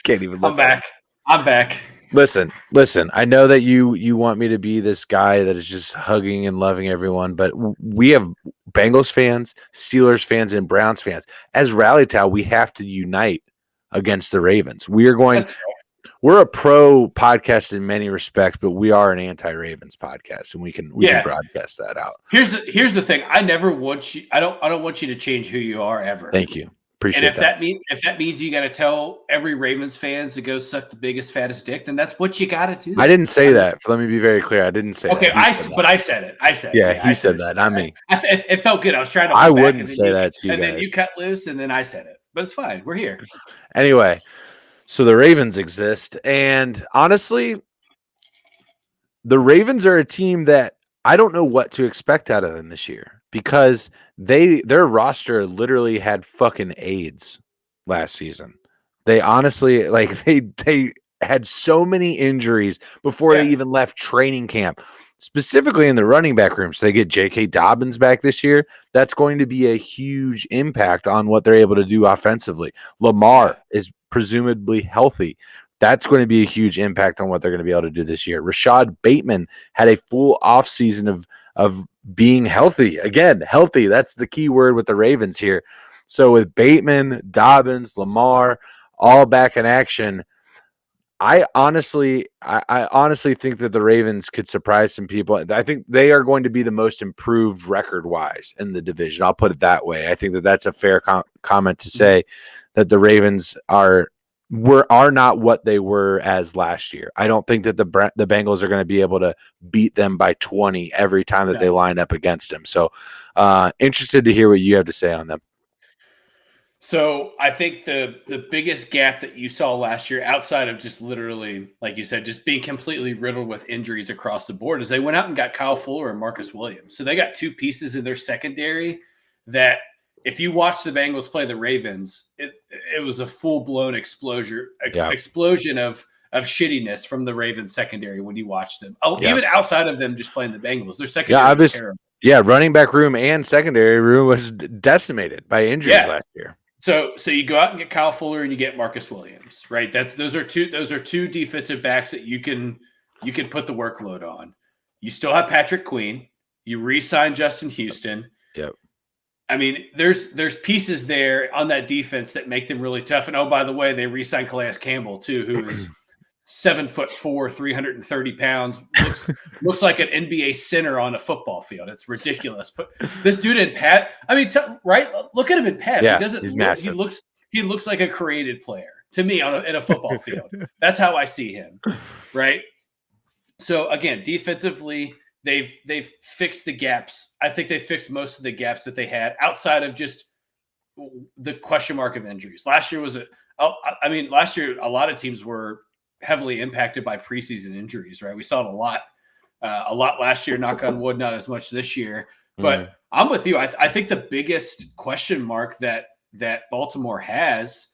Can't even look. I'm back. Listen. I know that you want me to be this guy that is just hugging and loving everyone, but we have Bengals fans, Steelers fans, and Browns fans. As Rally Towel, we have to unite against the Ravens. We're a pro podcast in many respects, but we are an anti-Ravens podcast, and we can broadcast that out. Here's the thing. I don't want you to change who you are ever. Thank you. Appreciate that. If that means you got to tell every Ravens fans to go suck the biggest, fattest dick, then that's what you got to do. I didn't say that. Let me be very clear. I didn't say that. Okay, I said it. Yeah, he said that, not me. It felt good. I was trying to. I wouldn't say that to you and guys. then you cut loose, and then I said it. But it's fine. We're here. Anyway. So the Ravens exist, and honestly, the Ravens are a team that I don't know what to expect out of them this year because their roster literally had fucking AIDS last season. They honestly they had so many injuries before they even left training camp, specifically in the running back room. So they get J.K. Dobbins back this year. That's going to be a huge impact on what they're able to do offensively. Lamar is presumably healthy. That's going to be a huge impact on what they're going to be able to do this year. Rashad Bateman had a full offseason of being healthy. Again, healthy. That's the key word with the Ravens here. So with Bateman, Dobbins, Lamar, all back in action, I honestly think that the Ravens could surprise some people. I think they are going to be the most improved record-wise in the division. I'll put it that way. I think that that's a fair comment to say that the Ravens are not what they were as last year. I don't think that the Bengals are going to be able to beat them by 20 every time that they line up against them. So interested to hear what you have to say on them. So I think the biggest gap that you saw last year, outside of just literally, like you said, just being completely riddled with injuries across the board, is they went out and got Kyle Fuller and Marcus Williams. So they got two pieces in their secondary that if you watch the Bengals play the Ravens, it was a full-blown explosion of shittiness from the Ravens secondary when you watched them. Even outside of them just playing the Bengals, their secondary was terrible. Yeah, running back room and secondary room was decimated by injuries last year. So you go out and get Kyle Fuller and you get Marcus Williams, right? Those are two defensive backs that you can put the workload on. You still have Patrick Queen. You re-sign Justin Houston. Yep. I mean, there's pieces there on that defense that make them really tough. And by the way, they re-signed Calais Campbell too, who is 7'4", 330 pounds, looks like an NBA center on a football field. It's ridiculous. But this dude in Pat, I mean, right? Look at him in Pat. Yeah, he's massive. He looks like a created player to me in a football field. That's how I see him, right? So again, defensively, they've fixed the gaps. I think they fixed most of the gaps that they had outside of just the question mark of injuries. Last year last year a lot of teams were heavily impacted by preseason injuries, right? We saw it a lot last year, knock on wood, not as much this year. But I'm with you. I think the biggest question mark that Baltimore has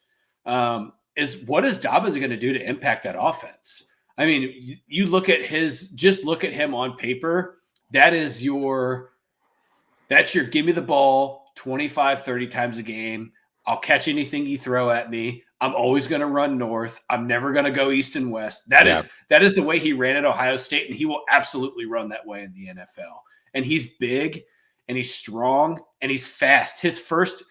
is what is Dobbins going to do to impact that offense? I mean, you look at him on paper. that's your give me the ball 25, 30 times a game. I'll catch anything you throw at me. I'm always going to run north. I'm never going to go east and west. That is the way he ran at Ohio State, and he will absolutely run that way in the NFL. And he's big, and he's strong, and he's fast. His first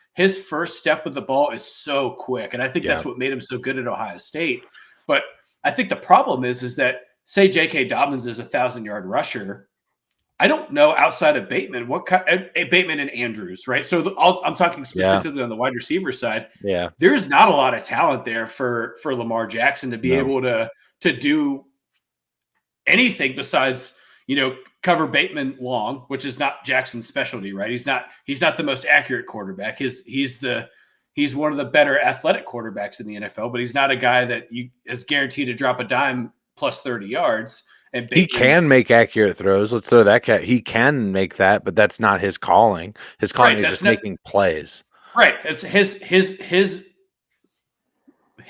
step with the ball is so quick, and I think that's what made him so good at Ohio State. But I think the problem is that, say J.K. Dobbins is a 1,000-yard rusher, I don't know outside of Bateman Bateman and Andrews, right? So I'm talking specifically on the wide receiver side. Yeah, there's not a lot of talent there for Lamar Jackson to be able to do anything besides cover Bateman long, which is not Jackson's specialty, right? He's not the most accurate quarterback. He's one of the better athletic quarterbacks in the NFL, but he's not a guy that is guaranteed to drop a dime plus 30 yards. And he can make accurate throws. Let's throw that cat. He can make that, but that's not his calling. His calling is just making plays. Right. It's his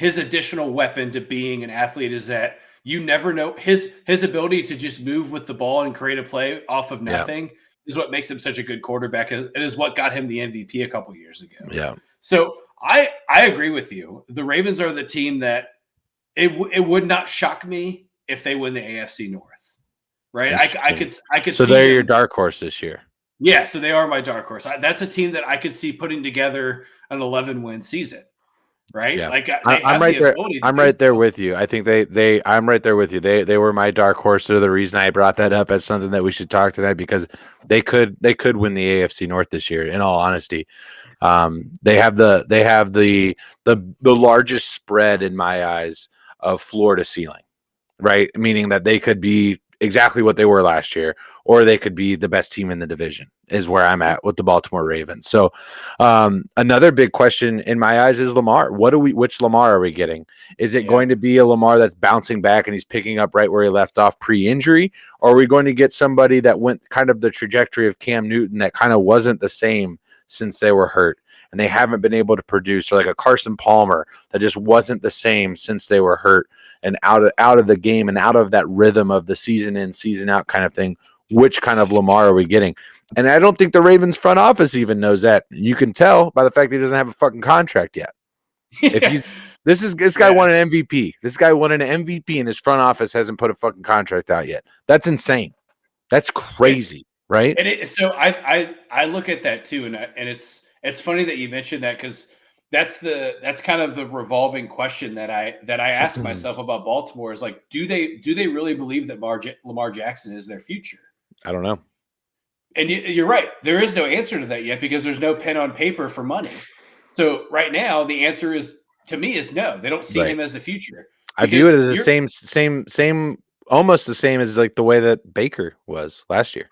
additional weapon to being an athlete is that you never know his ability to just move with the ball and create a play off of nothing is what makes him such a good quarterback. It is what got him the MVP a couple years ago. Yeah. So I agree with you. The Ravens are the team that it would not shock me if they win the AFC North, right? I could. So see they're your dark horse this year. Yeah, so they are my dark horse. That's a team that I could see putting together an 11-win season, right? Yeah. Like I'm right there. I'm right there with you. I think I'm right there with you. They were my dark horse. They're the reason I brought that up as something that we should talk tonight because they could win the AFC North this year. In all honesty, they have the largest spread in my eyes of floor to ceiling. Right, meaning that they could be exactly what they were last year, or they could be the best team in the division, is where I'm at with the Baltimore Ravens. So another big question in my eyes is Lamar. Which Lamar are we getting? Is it going to be a Lamar that's bouncing back and he's picking up right where he left off pre-injury? Or are we going to get somebody that went kind of the trajectory of Cam Newton that kind of wasn't the same since they were hurt and they haven't been able to produce, or like a Carson Palmer that just wasn't the same since they were hurt and out of the game and out of that rhythm of the season in, season out kind of thing? Which kind of Lamar are we getting? And I don't think the Ravens front office even knows that. You can tell by the fact that he doesn't have a fucking contract yet. This guy won an MVP. This guy won an MVP and his front office hasn't put a fucking contract out yet. That's insane. That's crazy, right? And so I look at that too, and it's funny that you mentioned that because that's kind of the revolving question that I ask myself about Baltimore is like, do they really believe that Lamar Jackson is their future? I don't know. And you're right. There is no answer to that yet because there's no pen on paper for money. So right now the answer is no. They don't see him as the future. I view it as the same, almost the same as like the way that Baker was last year.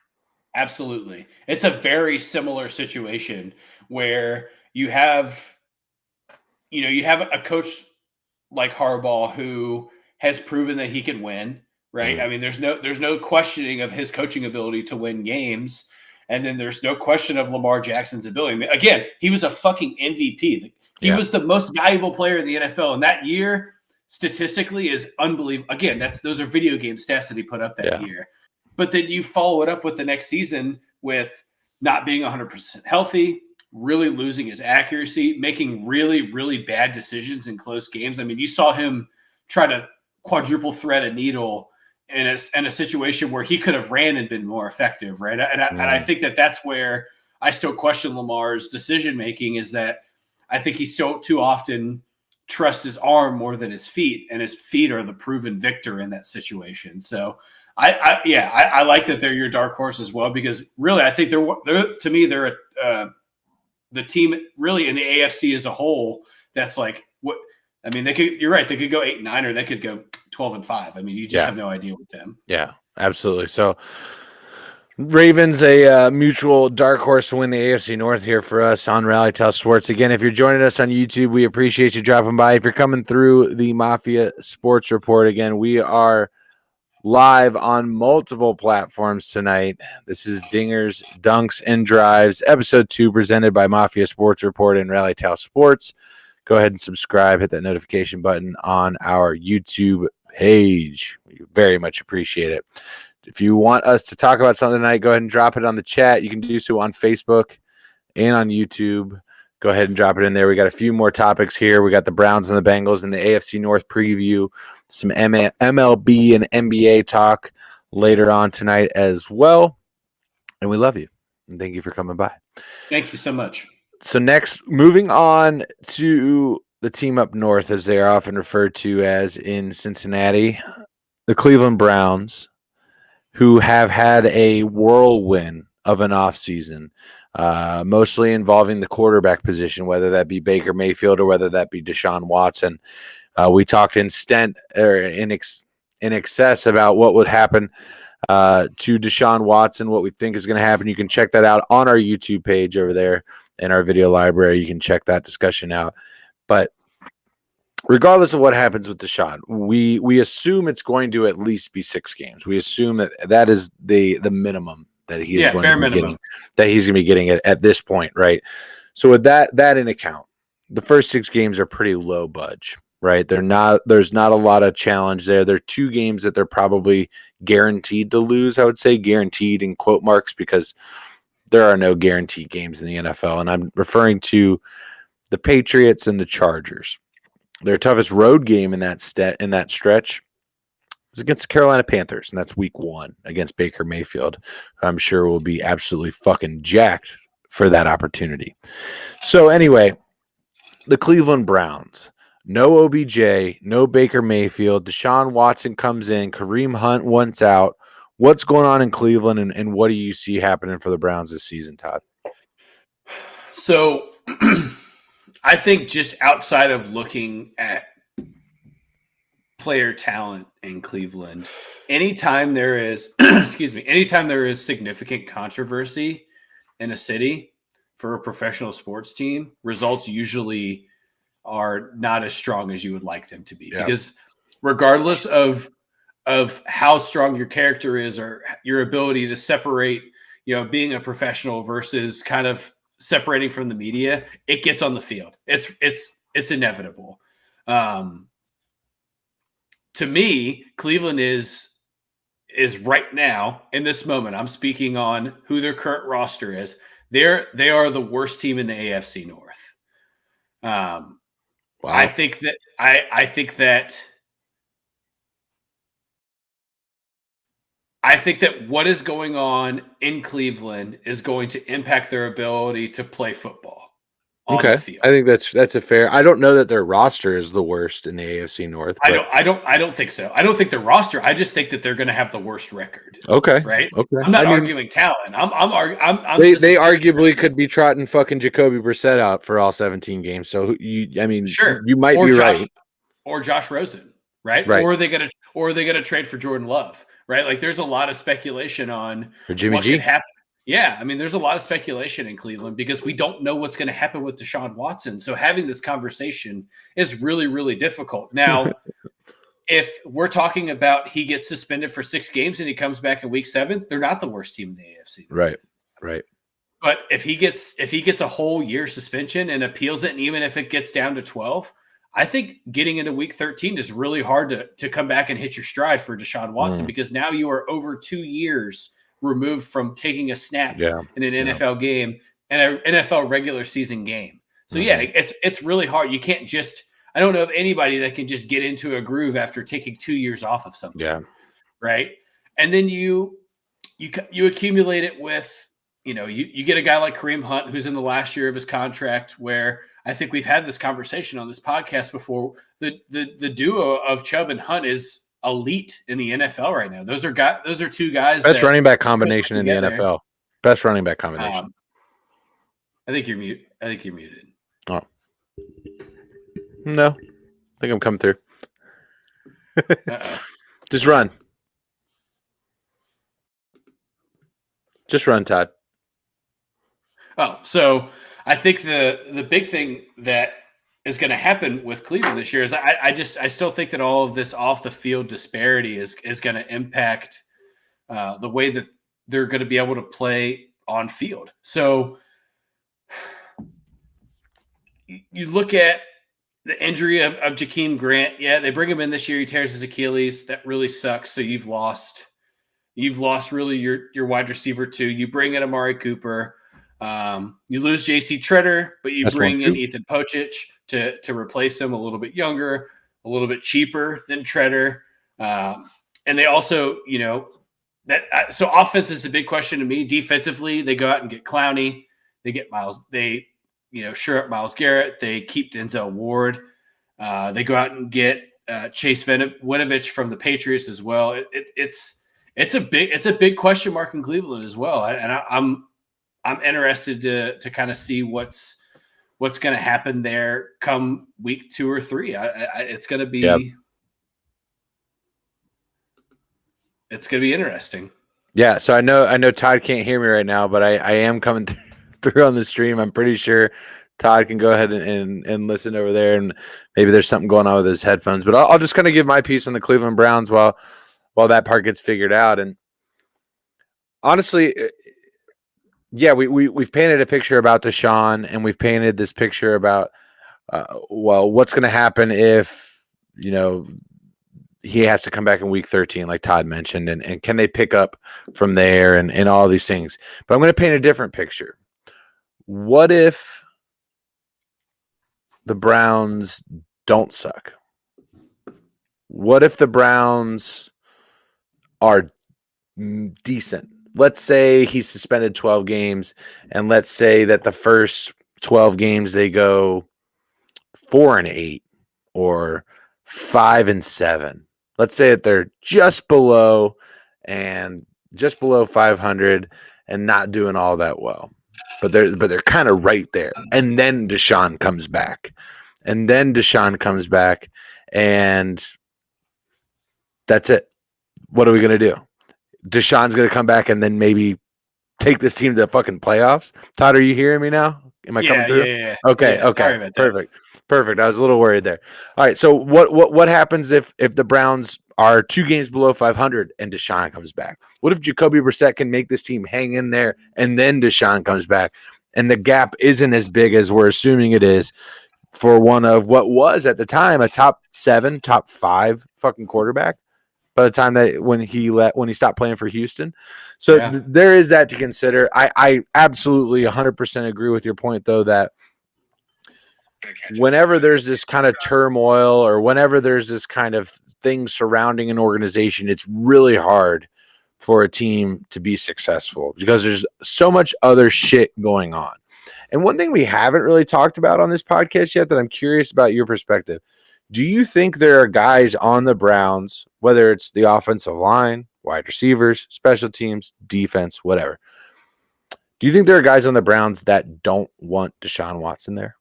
Absolutely. It's a very similar situation where you have a coach like Harbaugh who has proven that he can win, right? I mean, there's no questioning of his coaching ability to win games. And then there's no question of Lamar Jackson's ability. I mean, again, he was a fucking MVP. He was the most valuable player in the NFL. And that year, statistically, is unbelievable. Again, those are video game stats that he put up that year. But then you follow it up with the next season with not being 100% healthy, really losing his accuracy, making really, really bad decisions in close games. I mean, you saw him try to quadruple thread a needle in a situation where he could have ran and been more effective, right? And I think that's where I still question Lamar's decision-making is that I think he still too often trusts his arm more than his feet, and his feet are the proven victor in that situation. So I like that they're your dark horse as well, because really I think they're to me, they're the team really in the AFC as a whole. That's like what, I mean, you're right. They could go 8-9 or they could go 12-5. I mean, you just have no idea with them. Yeah, absolutely. So Ravens, a mutual dark horse to win the AFC North here for us on Rally Tell Sports. Again, if you're joining us on YouTube, we appreciate you dropping by. If you're coming through the Mafia Sports Report, again, we are live on multiple platforms tonight. This is Dingers, Dunks, and Drives, episode 2, presented by Mafia Sports Report and Rally Tell Sports. Go ahead and subscribe, hit that notification button on our YouTube page. We very much appreciate it. If you want us to talk about something tonight, go ahead and drop it on the chat. You can do so on Facebook and on YouTube. Go ahead and drop it in there. We got a few more topics here. We got the Browns and the Bengals and the AFC North preview, some MLB and NBA talk later on tonight as well. And we love you. And thank you for coming by. Thank you so much. So next, moving on to the team up north, as they are often referred to as in Cincinnati, the Cleveland Browns, who have had a whirlwind of an offseason, mostly involving the quarterback position, whether that be Baker Mayfield or whether that be Deshaun Watson. We talked in excess about what would happen to Deshaun Watson, what we think is going to happen. You can check that out on our YouTube page over there in our video library. You can check that discussion out. But regardless of what happens with Deshaun, we assume it's going to at least be 6 games. We assume that is the minimum that he is going to be getting, that he's going to be getting at this point, right? So with that in account, the first 6 games are pretty low budge, right? There's not a lot of challenge there. There are 2 games that they're probably guaranteed to lose. I would say guaranteed in quote marks, because there are no guaranteed games in the NFL, and I'm referring to the Patriots and the Chargers. Their toughest road game in that stretch is against the Carolina Panthers, and that's week 1 against Baker Mayfield, who I'm sure will be absolutely fucking jacked for that opportunity. So anyway, the Cleveland Browns, no OBJ, no Baker Mayfield, Deshaun Watson comes in, Kareem Hunt wants out. What's going on in Cleveland, and what do you see happening for the Browns this season, Todd? So I think just outside of looking at player talent in Cleveland, anytime there is anytime there is significant controversy in a city for a professional sports team, results usually are not as strong as you would like them to be. Yeah. Because regardless of how strong your character is or your ability to separate, being a professional versus kind of separating from the media, it gets on the field. It's inevitable. To me, Cleveland is right now in this moment. I'm speaking on who their current roster is. They are the worst team in the AFC North. Wow. I think that what is going on in Cleveland is going to impact their ability to play football on the field. I think that's a fair. I don't know that their roster is the worst in the AFC North. I don't think so. I don't think their roster. I just think that they're going to have the worst record. Okay. Right. Okay. I'm not arguing talent. They arguably could be trotting fucking Jacoby Brissett out for all 17 games. So sure, you might be right. Or Josh Rosen, right? Or are they gonna trade for Jordan Love? Right, like there's a lot of speculation on Jimmy G. Could happen. Yeah, I mean, there's a lot of speculation in Cleveland because we don't know what's going to happen with Deshaun Watson. So having this conversation is really, really difficult. Now, if we're talking about he gets suspended for 6 games and he comes back in week 7, they're not the worst team in the AFC. Right. But if he gets a whole year suspension and appeals it, and even if it gets down to 12. I think getting into week 13 is really hard to come back and hit your stride for Deshaun Watson because now you are over 2 years removed from taking a snap in an NFL game and an NFL regular season game. So it's really hard. You can't I don't know of anybody that can just get into a groove after taking 2 years off of something. Yeah. Right. And then you accumulate it with, you get a guy like Kareem Hunt, who's in the last year of his contract, where I think we've had this conversation on this podcast before. The duo of Chubb and Hunt is elite in the NFL right now. Those are 2 guys. Best running back combination in the NFL. Best running back combination. I think you're muted. Oh. No. I think I'm coming through. Just run. Just run, Todd. Oh, so I think the big thing that is going to happen with Cleveland this year is I still think that all of this off the field disparity is going to impact the way that they're going to be able to play on field. So you look at the injury of Jakeem Grant. Yeah, they bring him in this year. He tears his Achilles. That really sucks. So you've lost You've lost really your wide receiver too. You bring in Amari Cooper. You lose J.C. Treader, but you bring in Ethan Pochich to replace him, a little bit younger, a little bit cheaper than Treader. And they also, so offense is a big question to me. Defensively, they go out and get Clowney. They get Miles. They, sure up Myles Garrett. They keep Denzel Ward. They go out and get Chase Winovich from the Patriots as well. It's a big question mark in Cleveland as well. And I'm interested to kind of see what's going to happen there come week 2 or 3. It's going to be. Yep. It's going to be interesting. Yeah, so I know Todd can't hear me right now, but I am coming through on the stream. I'm pretty sure Todd can go ahead and listen over there, and maybe there's something going on with his headphones. But I'll just kind of give my piece on the Cleveland Browns while that part gets figured out. And honestly, yeah, we've painted a picture about Deshaun, and we've painted this picture about what's going to happen if he has to come back in week 13, like Todd mentioned, and can they pick up from there and all these things. But I'm going to paint a different picture. What if the Browns don't suck? What if the Browns are decent? Let's say he's suspended 12 games, and let's say that the first 12 games they go 4-8 or 5-7. Let's say that they're just below 500 and not doing all that well, but they're kind of right there. And then Deshaun comes back, and that's it. What are we gonna do? Deshaun's gonna come back and then maybe take this team to the fucking playoffs. Todd, are you hearing me now? Am I coming through? Yeah. Okay. Perfect. I was a little worried there. All right. So what happens if the Browns are 2 games below 500 and Deshaun comes back? What if Jacoby Brissett can make this team hang in there and then Deshaun comes back and the gap isn't as big as we're assuming it is for one of what was at the time a top 7, top 5 fucking quarterback by the time that when he stopped playing for Houston. So there is that to consider. I absolutely 100% agree with your point, though, that whenever there's this kind of turmoil or whenever there's this kind of thing surrounding an organization, it's really hard for a team to be successful because there's so much other shit going on. And one thing we haven't really talked about on this podcast yet that I'm curious about your perspective. Do you think there are guys on the Browns, whether it's the offensive line, wide receivers, special teams, defense, whatever, do you think there are guys on the Browns that don't want Deshaun Watson there?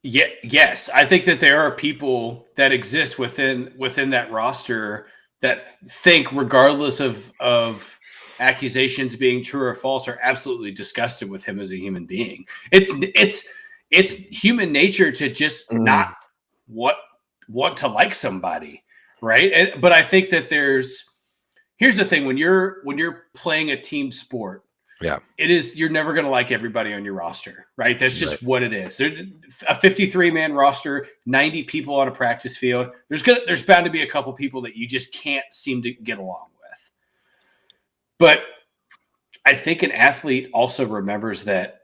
Yes, I think that there are people that exist within that roster that think, regardless of accusations being true or false, are absolutely disgusted with him as a human being. It's human nature to just not want to like somebody, right? But I think that here's the thing: when you're playing a team sport. Yeah, you're never going to like everybody on your roster, right? That's just what it is. A 53-man roster, 90 people on a practice field. There's bound to be a couple people that you just can't seem to get along with. But I think an athlete also remembers that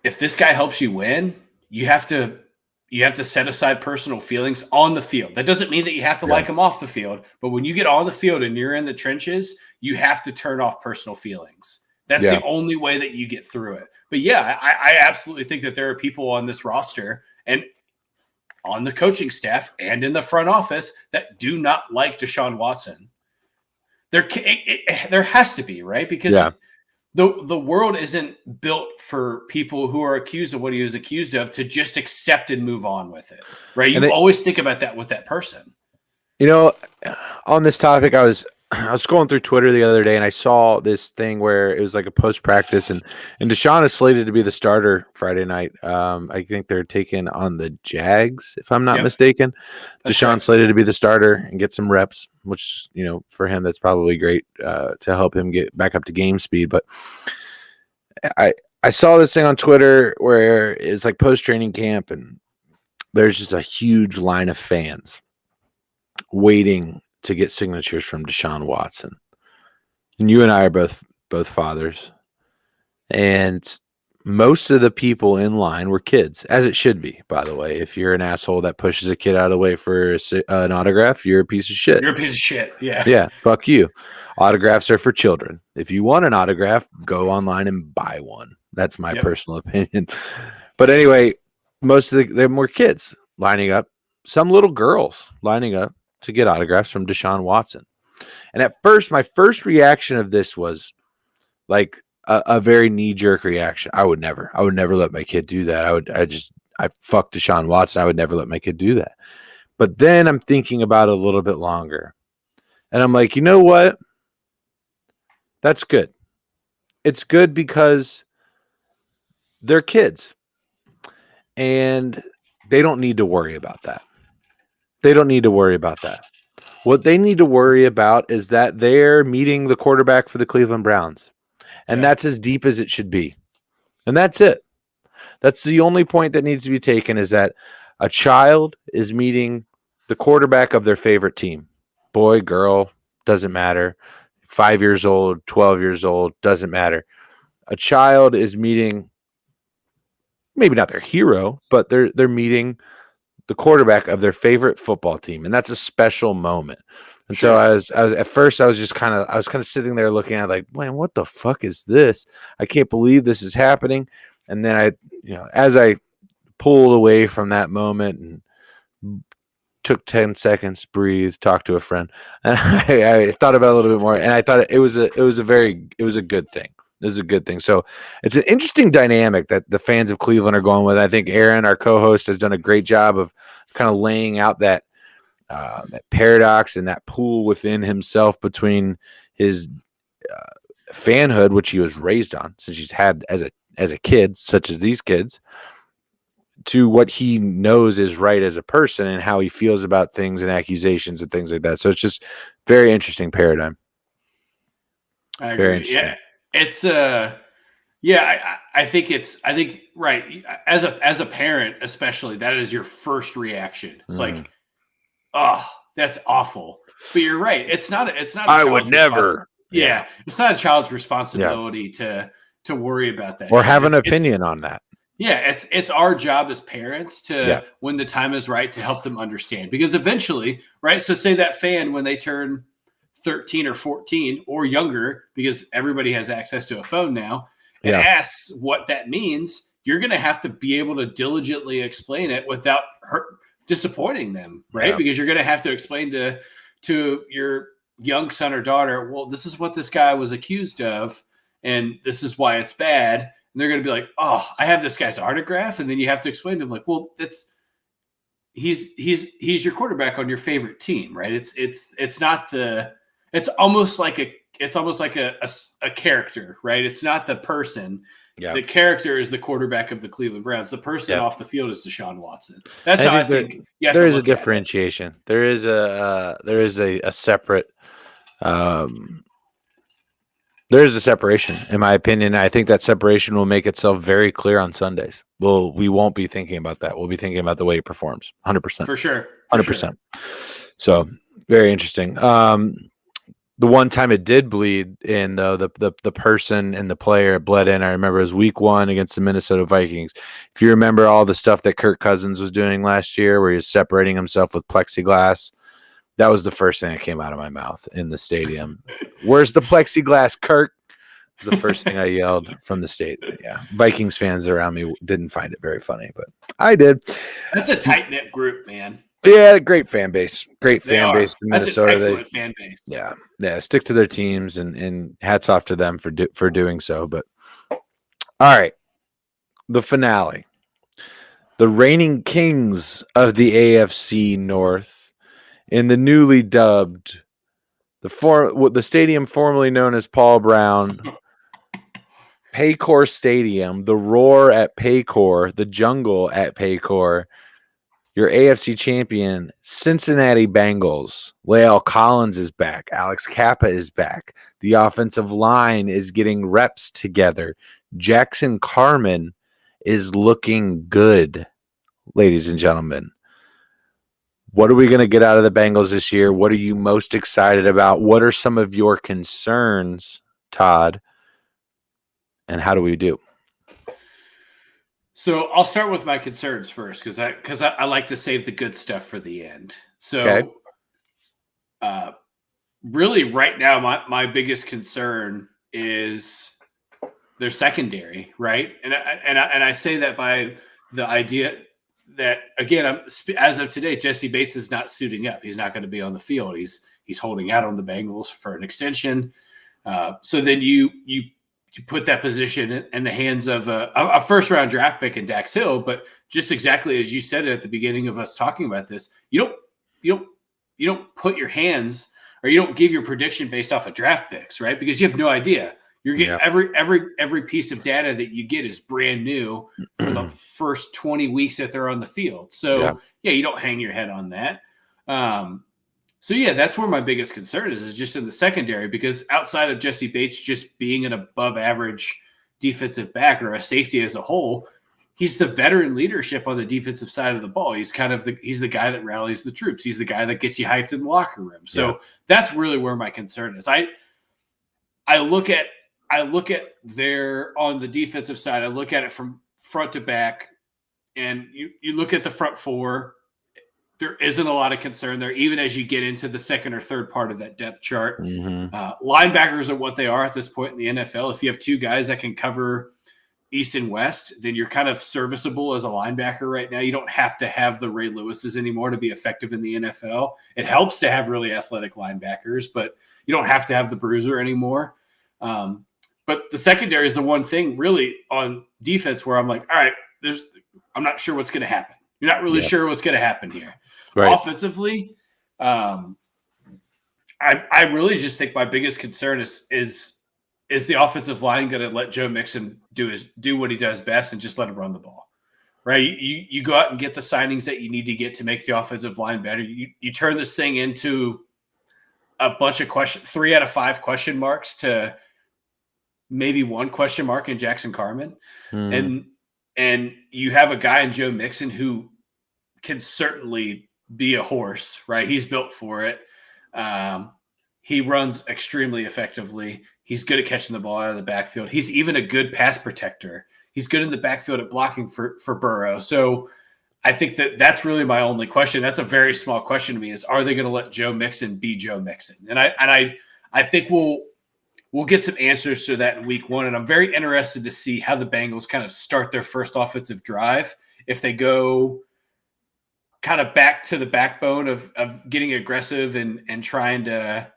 if this guy helps you win, you have to set aside personal feelings on the field. That doesn't mean that you have to like him off the field, but when you get on the field and you're in the trenches, you have to turn off personal feelings. That's the only way that you get through it. But I absolutely think that there are people on this roster and on the coaching staff and in the front office that do not like Deshaun Watson. There has to be, right? Because the world isn't built for people who are accused of what he was accused of to just accept and move on with it, right? You always think about that with that person. On this topic, I was scrolling through Twitter the other day and I saw this thing where it was like a post practice and Deshaun is slated to be the starter Friday night. I think they're taking on the Jags, if I'm not mistaken. Deshaun slated to be the starter and get some reps, which, for him, that's probably great to help him get back up to game speed. But I saw this thing on Twitter where it's like post training camp and there's just a huge line of fans waiting to get signatures from Deshaun Watson. And you and I are both fathers. And most of the people in line were kids, as it should be, by the way. If you're an asshole that pushes a kid out of the way for an autograph, you're a piece of shit. You're a piece of shit. Yeah. Yeah, fuck you. Autographs are for children. If you want an autograph, go online and buy one. That's my personal opinion. But anyway, most of them were kids lining up, some little girls lining up to get autographs from Deshaun Watson. And at first, my first reaction of this was like a very knee-jerk reaction. I would never let my kid do that. I fuck Deshaun Watson. I would never let my kid do that. But then I'm thinking about it a little bit longer. And I'm like, you know what? That's good. It's good because they're kids. And they don't need to worry about that. What they need to worry about is that they're meeting the quarterback for the Cleveland Browns. And that's as deep as it should be. And that's it. That's the only point that needs to be taken, is that a child is meeting the quarterback of their favorite team. Boy, girl, doesn't matter. 5 years old, 12 years old, doesn't matter. A child is meeting, maybe not their hero, but they're meeting the quarterback of their favorite football team. And that's a special moment. And so I was at first I was kind of sitting there looking at like, man, what the fuck is this? I can't believe this is happening. And then as I pulled away from that moment and took 10 seconds, breathed, talked to a friend, and I thought about it a little bit more, and I thought it was a good thing. This is a good thing. So it's an interesting dynamic that the fans of Cleveland are going with. I think Aaron, our co-host, has done a great job of kind of laying out that paradox and that pool within himself between his fanhood, which he was raised on, since he's had as a kid, such as these kids, to what he knows is right as a person and how he feels about things and accusations and things like that. So it's just very interesting paradigm. I agree. Very interesting. Yeah. It's I think right. As a parent, especially, that is your first reaction. It's like, oh, that's awful. But you're right. It's not. I would never. Yeah, it's not a child's responsibility to worry about that or have an opinion on that. Yeah, it's our job as parents to, when the time is right, to help them understand. Because eventually, right? So say that fan, when they turn 13 or 14 or younger, because everybody has access to a phone now, and asks what that means, you're going to have to be able to diligently explain it without disappointing them, right? Yeah. Because you're going to have to explain to your young son or daughter, well, this is what this guy was accused of, and this is why it's bad. And they're going to be like, oh, I have this guy's autograph. And then you have to explain to them, like, well, he's your quarterback on your favorite team, right? It's almost like a character, right? It's not the person. Yeah. The character is the quarterback of the Cleveland Browns. The person off the field is Deshaun Watson. That's how I think. There is a differentiation. There is a separate. There is a separation, in my opinion. I think that separation will make itself very clear on Sundays. We won't be thinking about that. We'll be thinking about the way he performs. 100%. For sure. 100%. So very interesting. The one time it did bleed in, though, the person and the player bled in, I remember, it was week 1 against the Minnesota Vikings. If you remember all the stuff that Kirk Cousins was doing last year, where he was separating himself with plexiglass, that was the first thing that came out of my mouth in the stadium. Where's the plexiglass, Kirk? It was the first thing I yelled from the stadium. Yeah, Vikings fans around me didn't find it very funny, but I did. That's a tight-knit group, man. Yeah, great fan base. Great fan base in Minnesota. That's an excellent fan base. Yeah, stick to their teams, and hats off to them for doing so. But all right, the finale. The reigning kings of the AFC North, in the newly dubbed the stadium formerly known as Paul Brown, Paycor Stadium, the roar at Paycor, the jungle at Paycor. Your AFC champion, Cincinnati Bengals. Lael Collins is back. Alex Kappa is back. The offensive line is getting reps together. Jackson Carman is looking good. ladies and gentlemen. What are we going to get out of the Bengals this year? What are you most excited about? What are some of your concerns, Todd? And how do we do? So I'll start with my concerns first because I like to save the good stuff for the end. So really right now, my biggest concern is their secondary, right? And I say that by the idea that, again, as of today, Jesse Bates is not suiting up. He's not going to be on the field. He's holding out on the Bengals for an extension. So then you put that position in the hands of a first-round draft pick in Dax Hill. But just exactly as you said it at the beginning of us talking about this, you don't put your hands, or you don't give your prediction based off of draft picks, right? Because you have no idea. You're getting every piece of data that you get is brand new for the first 20 weeks that they're on the field. So you don't hang your head on that. That's where my biggest concern is just in the secondary, because outside of Jesse Bates just being an above average defensive back or a safety as a whole, he's the veteran leadership on the defensive side of the ball. He's kind of he's the guy that rallies the troops. He's the guy that gets you hyped in the locker room. So that's really where my concern is. I look at their on the defensive side. I look at it from front to back, and you look at the front four. There isn't a lot of concern there, even as you get into the second or third part of that depth chart. Linebackers are what they are at this point in the NFL. If you have two guys that can cover East and West, then you're kind of serviceable as a linebacker right now. You don't have to have the Ray Lewises anymore to be effective in the NFL. It helps to have really athletic linebackers, but you don't have to have the bruiser anymore. But the secondary is the one thing really on defense where I'm like, all right, I'm not sure what's going to happen. You're not really sure what's going to happen here. Right. Offensively, I really just think my biggest concern is the offensive line going to let Joe Mixon do what he does best and just let him run the ball, right? You go out and get the signings that you need to get to make the offensive line better. You turn this thing into a bunch of 3 out of 5 question marks to maybe 1 question mark in Jackson Carman. And you have a guy in Joe Mixon who can certainly be a horse, right? He's built for it. He runs extremely effectively. He's good at catching the ball out of the backfield. He's even a good pass protector. He's good in the backfield at blocking for Burrow. So I think that's really my only question. That's a very small question to me, is are they going to let Joe Mixon be Joe Mixon? And I think we'll get some answers to that in week 1. And I'm very interested to see how the Bengals kind of start their first offensive drive. If they go kind of back to the backbone of getting aggressive and trying to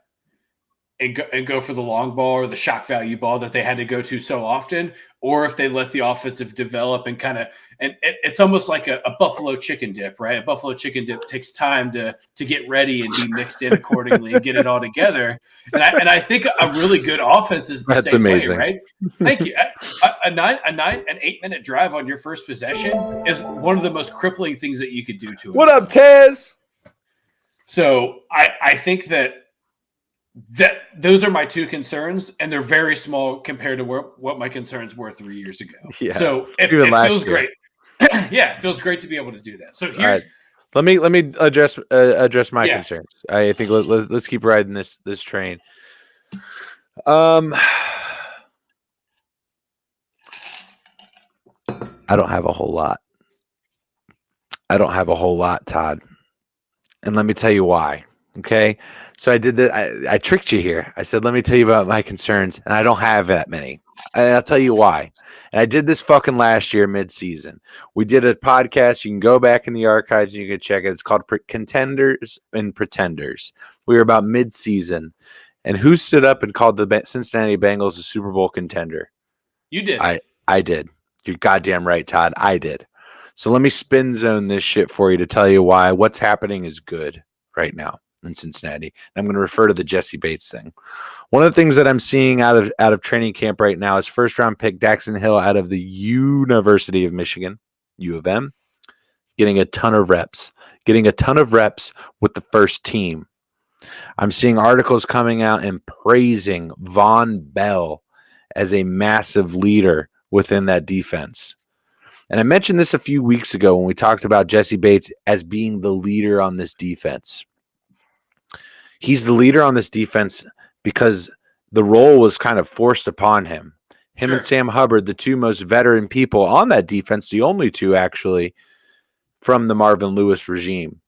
and go for the long ball or the shock value ball that they had to go to so often, or if they let the offensive develop and kind of – and it's almost like a buffalo chicken dip, right? A buffalo chicken dip takes time to get ready and be mixed in accordingly and get it all together. And I think a really good offense is the same way, right? Thank you. An 8-minute drive on your first possession is one of the most crippling things that you could do to it. What up, Tez? So I think that those are my 2 concerns, and they're very small compared to what my concerns were 3 years ago. Yeah. So it feels great. It feels great to be able to do that. So here's let me address my concerns. I think let's keep riding this train. I don't have a whole lot, Todd. And let me tell you why. Okay. So I did that. I tricked you here. I said, let me tell you about my concerns. And I don't have that many. And I'll tell you why. And I did this fucking last year mid-season. We did a podcast. You can go back in the archives and you can check it. It's called Contenders and Pretenders. We were about mid-season. And who stood up and called the Cincinnati Bengals a Super Bowl contender? You did. I did. You're goddamn right, Todd. I did. So let me spin zone this shit for you to tell you why what's happening is good right now in Cincinnati. And I'm going to refer to the Jesse Bates thing. One of the things that I'm seeing out of training camp right now is first-round pick Daxton Hill out of the University of Michigan, U of M, getting a ton of reps with the first team. I'm seeing articles coming out and praising Von Bell as a massive leader within that defense. And I mentioned this a few weeks ago when we talked about Jesse Bates as being the leader on this defense. He's the leader on this defense because the role was kind of forced upon him. Him and Sam Hubbard, the two most veteran people on that defense, the only two actually from the Marvin Lewis regime.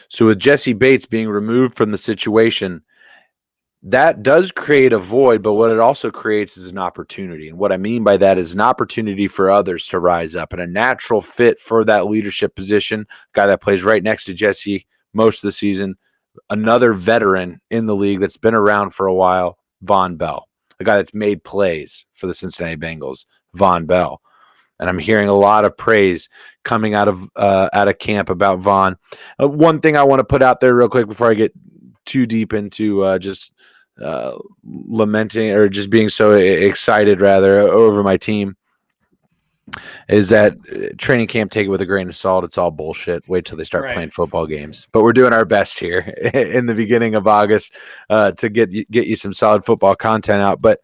So with Jesse Bates being removed from the situation, that does create a void, but what it also creates is an opportunity. And what I mean by that is an opportunity for others to rise up and a natural fit for that leadership position, guy that plays right next to Jesse most of the season, another veteran in the league that's been around for a while, Von Bell, a guy that's made plays for the Cincinnati Bengals, Von Bell. And I'm hearing a lot of praise coming out of camp about Von. One thing I want to put out there real quick before I get too deep into just lamenting or just being so excited rather over my team is that training camp, take it with a grain of salt. It's all bullshit. Wait till they start playing football games. But we're doing our best here in the beginning of August to get you some solid football content out. But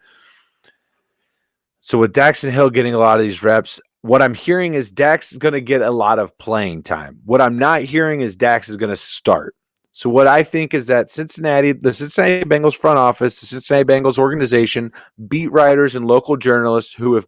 so with Daxton Hill getting a lot of these reps, what I'm hearing is Dax is going to get a lot of playing time. What I'm not hearing is Dax is going to start. So what I think is that the Cincinnati Bengals front office, the Cincinnati Bengals organization, beat writers and local journalists who, if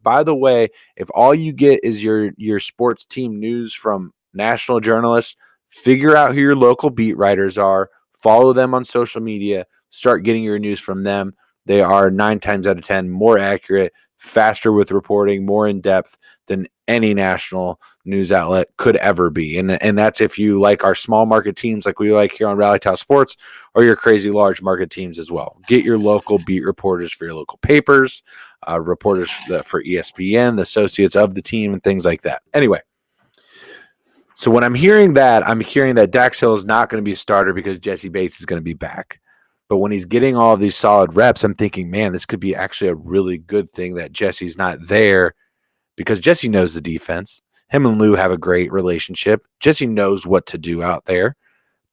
all you get is your sports team news from national journalists, figure out who your local beat writers are, follow them on social media, start getting your news from them. They are 9 times out of 10 more accurate, faster with reporting, more in depth than any national news outlet could ever be. And that's if you like our small market teams like we like here on Rally Tile Sports, or your crazy large market teams as well. Get your local beat reporters for your local papers, reporters for ESPN, the associates of the team, and things like that. Anyway, so when I'm hearing that Dax Hill is not going to be a starter because Jesse Bates is going to be back. But when he's getting all of these solid reps, I'm thinking, man, this could be actually a really good thing that Jesse's not there, because Jesse knows the defense. Him and Lou have a great relationship. Jesse knows what to do out there.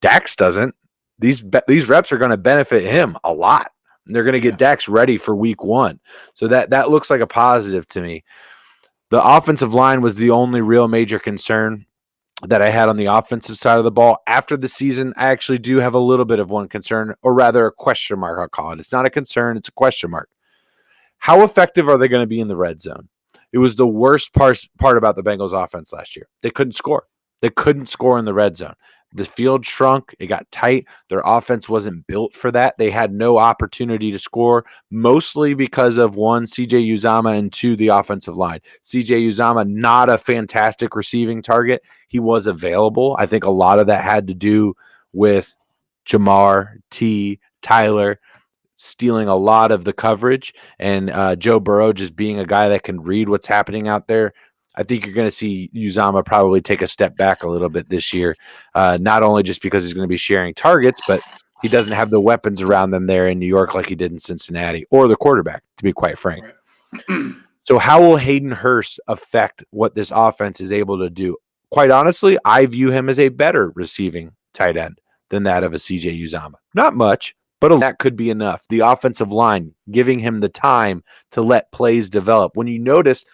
Dax doesn't. These reps are going to benefit him a lot. They're going to get Dax ready for week 1. So that looks like a positive to me. The offensive line was the only real major concern that I had on the offensive side of the ball. After the season, I actually do have a little bit of one concern, or rather a question mark, I'll call it. It's not a concern, it's a question mark. How effective are they going to be in the red zone? It was the worst part about the Bengals offense last year. They couldn't score. They couldn't score in the red zone. The field shrunk. It got tight. Their offense wasn't built for that. They had no opportunity to score, mostly because of, 1, CJ Uzomah, and 2, the offensive line. CJ Uzomah, not a fantastic receiving target. He was available. I think a lot of that had to do with Jamar, Tyler stealing a lot of the coverage, and Joe Burrow just being a guy that can read what's happening out there. I think you're going to see Uzomah probably take a step back a little bit this year, not only just because he's going to be sharing targets, but he doesn't have the weapons around them there in New York like he did in Cincinnati, or the quarterback, to be quite frank. Right. So how will Hayden Hurst affect what this offense is able to do? Quite honestly, I view him as a better receiving tight end than that of a CJ Uzomah. Not much, but that could be enough. The offensive line giving him the time to let plays develop. When you notice,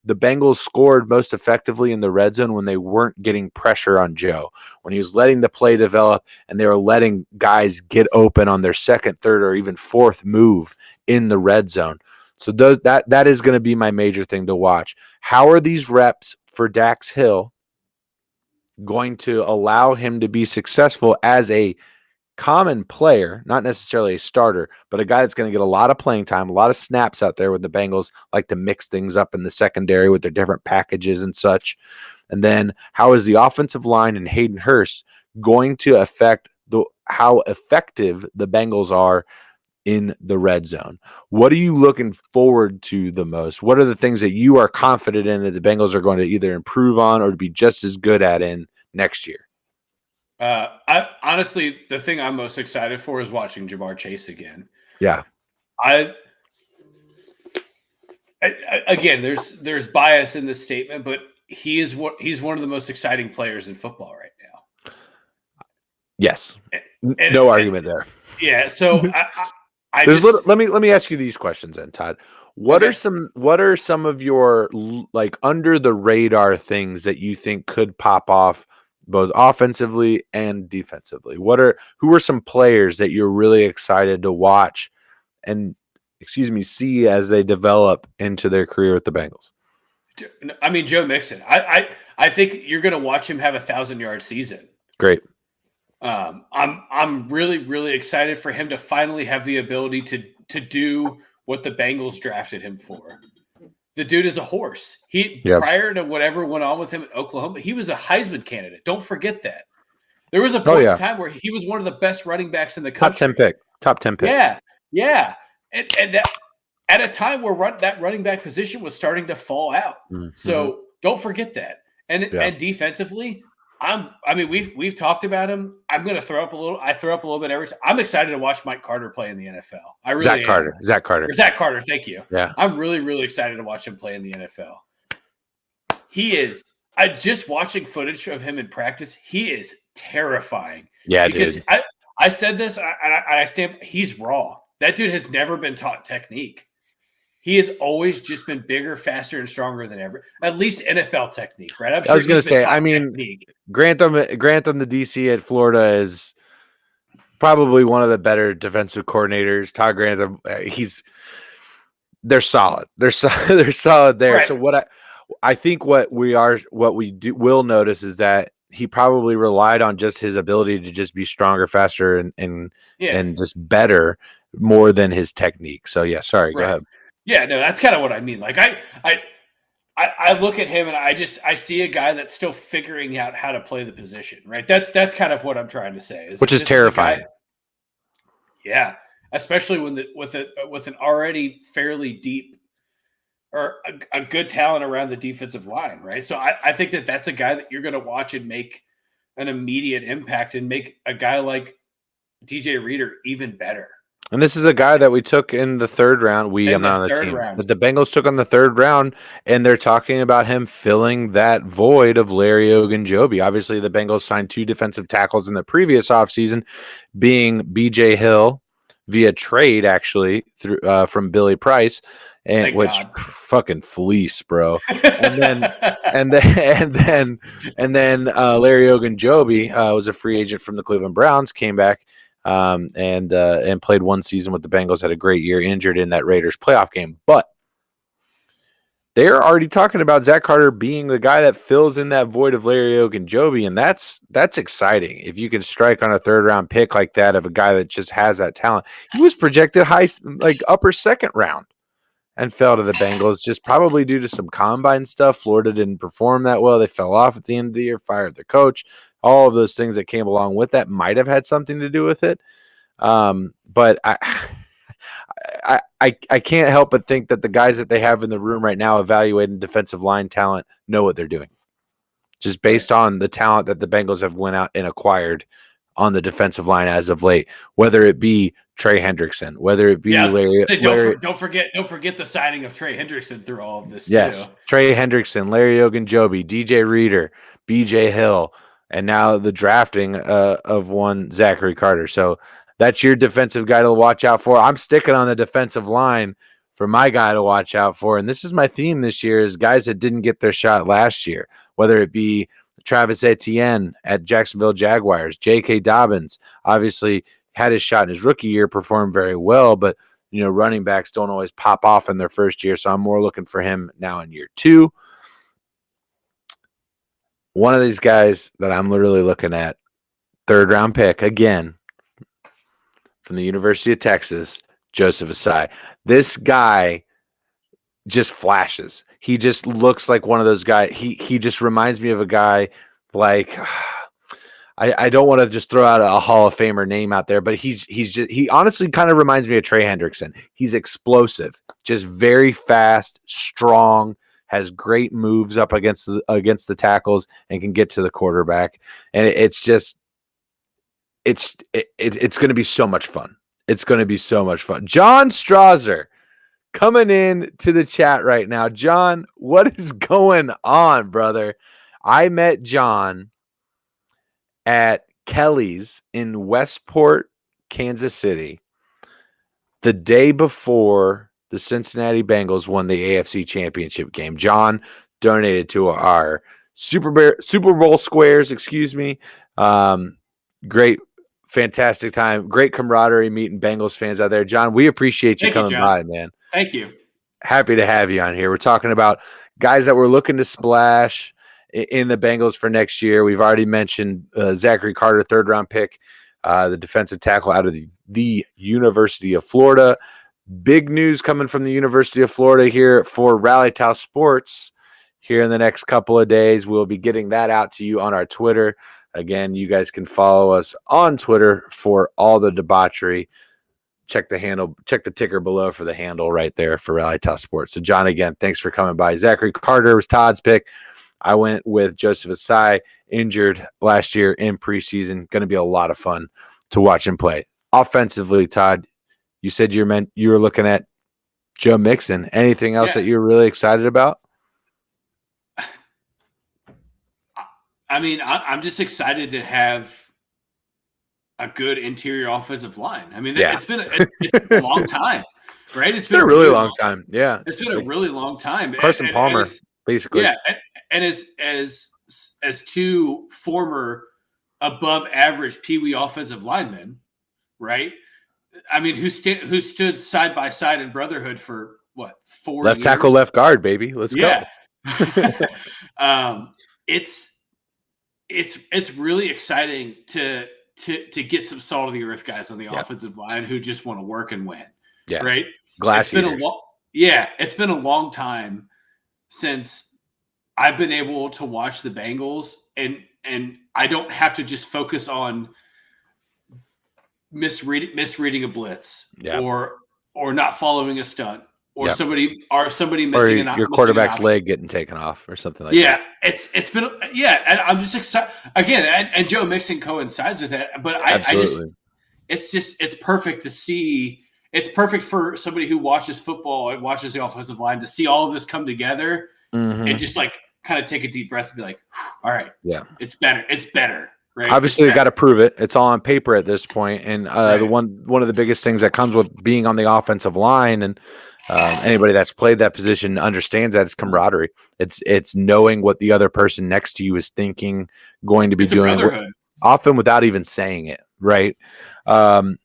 the Bengals scored most effectively in the red zone when they weren't getting pressure on Joe, when he was letting the play develop and they were letting guys get open on their second, third, or even fourth move in the red zone. So that is going to be my major thing to watch. How are these reps for Dax Hill going to allow him to be successful as a common player, not necessarily a starter, but a guy that's going to get a lot of playing time, a lot of snaps out there, with the Bengals like to mix things up in the secondary with their different packages and such. And then how is the offensive line and Hayden Hurst going to affect how effective the Bengals are in the red zone? What are you looking forward to the most? What are the things that you are confident in that the Bengals are going to either improve on or to be just as good at in next year? I honestly, the thing I'm most excited for is watching Jamar Chase again. Yeah. Again, there's bias in this statement, but he's one of the most exciting players in football right now. Yes. No argument there. Yeah. So let me ask you these questions then, Todd. What Okay. are some of your like under the radar things that you think could pop off both offensively and defensively? Who are some players that you're really excited to watch and see as they develop into their career with the Bengals? I mean, Joe Mixon. I think you're going to watch him have 1,000-yard season. Great. I'm really, really excited for him to finally have the ability to do what the Bengals drafted him for. The dude is a horse. Prior to whatever went on with him at Oklahoma, he was a Heisman candidate. Don't forget that. There was a point in time where he was one of the best running backs in the country. Top 10 pick. Yeah. And that at a time where that running back position was starting to fall out. Mm-hmm. So don't forget that. And defensively, we've talked about him. I'm going to throw up a little. I throw up a little bit every time. I'm excited to watch Mike Carter play in the NFL. I really am. Zach Carter. Thank you. Yeah. I'm really, really excited to watch him play in the NFL. He is. I just watching footage of him in practice. He is terrifying. Yeah, because dude. I said this. I stand. He's raw. That dude has never been taught technique. He has always just been bigger, faster, and stronger than ever. At least NFL technique, right? I was going to say. I mean, Grantham, the DC at Florida is probably one of the better defensive coordinators. Todd Grantham, they're solid. They're solid there. Right. So I think what we will notice is that he probably relied on just his ability to just be stronger, faster, and just better more than his technique. So yeah, sorry, go ahead. Yeah, no, that's kind of what I mean. Like I look at him and I see a guy that's still figuring out how to play the position, right? That's kind of what I'm trying to say. Which is terrifying. Yeah, especially with an already fairly deep or a good talent around the defensive line, right? So I think that's a guy that you're going to watch and make an immediate impact and make a guy like DJ Reader even better. And this is a guy that we took in the third round. I'm not on the team. But the Bengals took on the third round, and they're talking about him filling that void of Larry Ogunjobi. Obviously, the Bengals signed 2 defensive tackles in the previous offseason, being B.J. Hill via trade, actually, through from Billy Price, and fucking fleece, bro. and then Larry Ogunjobi was a free agent from the Cleveland Browns, came back. And played one season with the Bengals, had a great year, injured in that Raiders playoff game. But they're already talking about Zach Carter being the guy that fills in that void of Larry Ogunjobi, and that's exciting. If you can strike on a third-round pick like that of a guy that just has that talent. He was projected high, like upper second round, and fell to the Bengals, just probably due to some combine stuff. Florida didn't perform that well. They fell off at the end of the year, fired their coach. All of those things that came along with that might have had something to do with it. But I can't help but think that the guys that they have in the room right now evaluating defensive line talent know what they're doing. Just based on the talent that the Bengals have went out and acquired on the defensive line as of late, whether it be Trey Hendrickson, whether it be Larry. Don't forget the signing of Trey Hendrickson through all of this. Yes, too. Trey Hendrickson, Larry Ogunjobi, DJ Reader, BJ Hill. And now the drafting of one Zachary Carter. So that's your defensive guy to watch out for. I'm sticking on the defensive line for my guy to watch out for. And this is my theme this year is guys that didn't get their shot last year, whether it be Travis Etienne at Jacksonville Jaguars, J.K. Dobbins, obviously had his shot in his rookie year, performed very well, but running backs don't always pop off in their first year. So I'm more looking for him now in year 2. One of these guys that I'm literally looking at, third-round pick, again, from the University of Texas, Joseph Asai. This guy just flashes. He just looks like one of those guys. He just reminds me of a guy like I don't want to just throw out a Hall of Famer name out there, but he honestly kind of reminds me of Trey Hendrickson. He's explosive, just very fast, strong, has great moves up against the tackles and can get to the quarterback. And it's going to be so much fun. It's going to be so much fun. John Strasser coming in to the chat right now. John, what is going on, brother? I met John at Kelly's in Westport, Kansas City, the day before the Cincinnati Bengals won the AFC Championship game. John donated to our Super Bowl squares, great, fantastic time. Great camaraderie meeting Bengals fans out there. John, we appreciate you coming by, man. Thank you. Happy to have you on here. We're talking about guys that we're looking to splash in the Bengals for next year. We've already mentioned Zachary Carter, third-round pick, the defensive tackle out of the University of Florida. Big news coming from the University of Florida here for Rally Tau Sports here in the next couple of days. We'll be getting that out to you on our Twitter. Again, you guys can follow us on Twitter for all the debauchery. Check the handle, check the ticker below for the handle right there for Rally Tau Sports. So, John, again, thanks for coming by. Zachary Carter was Todd's pick. I went with Joseph Asai, injured last year in preseason. Going to be a lot of fun to watch him play. Offensively, Todd, you said you were looking at Joe Mixon. Anything else that you're really excited about? I mean, I'm just excited to have a good interior offensive line. I mean, it's been a long time, right? It's been a really long time. Yeah, it's been a really long time. Carson Palmer, basically. Yeah, and as two former above average Pee Wee offensive linemen, right? I mean, who stood side by side in brotherhood for what, 4 years? Left tackle, left guard, baby. Let's go. It's really exciting to get some salt of the earth guys on the offensive line who just want to work and win. Yeah. Right. It's been a long time since I've been able to watch the Bengals and I don't have to just focus on misreading a blitz or not following a stunt or somebody missing or your quarterback's leg getting taken off or something like that. It's been and I'm just excited again, and Joe Mixon coincides with that. But it's perfect to see. It's perfect for somebody who watches football and watches the offensive line to see all of this come together and just like kind of take a deep breath and be like, all right, it's better. Right? Obviously, you got to prove it. It's all on paper at this point. And the one of the biggest things that comes with being on the offensive line, and anybody that's played that position understands that it's camaraderie. It's knowing what the other person next to you is thinking, going to be doing, often without even saying it, right? And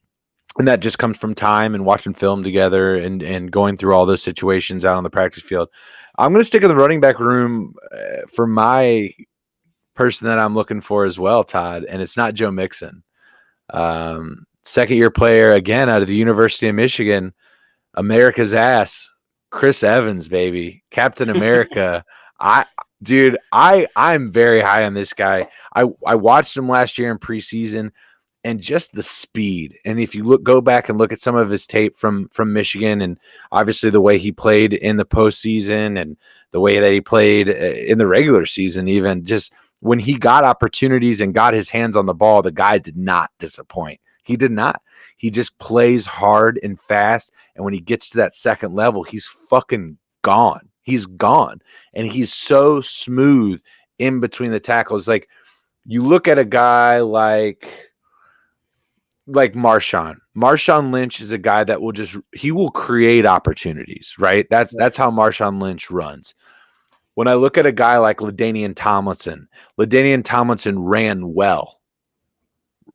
that just comes from time and watching film together and going through all those situations out on the practice field. I'm going to stick in the running back room for my person that I'm looking for as well, Todd, and it's not Joe Mixon. Second-year player, again, out of the University of Michigan, America's ass, Chris Evans, baby, Captain America. I'm very high on this guy. I watched him last year in preseason, and just the speed. And if you go back and look at some of his tape from Michigan, and obviously the way he played in the postseason and the way that he played in the regular season, even just when he got opportunities and got his hands on the ball, the guy did not disappoint. He did not. He just plays hard and fast. And when he gets to that second level, he's fucking gone. He's gone. And he's so smooth in between the tackles. Like, you look at a guy like Marshawn. Marshawn Lynch is a guy that he will create opportunities, right? That's how Marshawn Lynch runs. When I look at a guy like LaDainian Tomlinson ran well,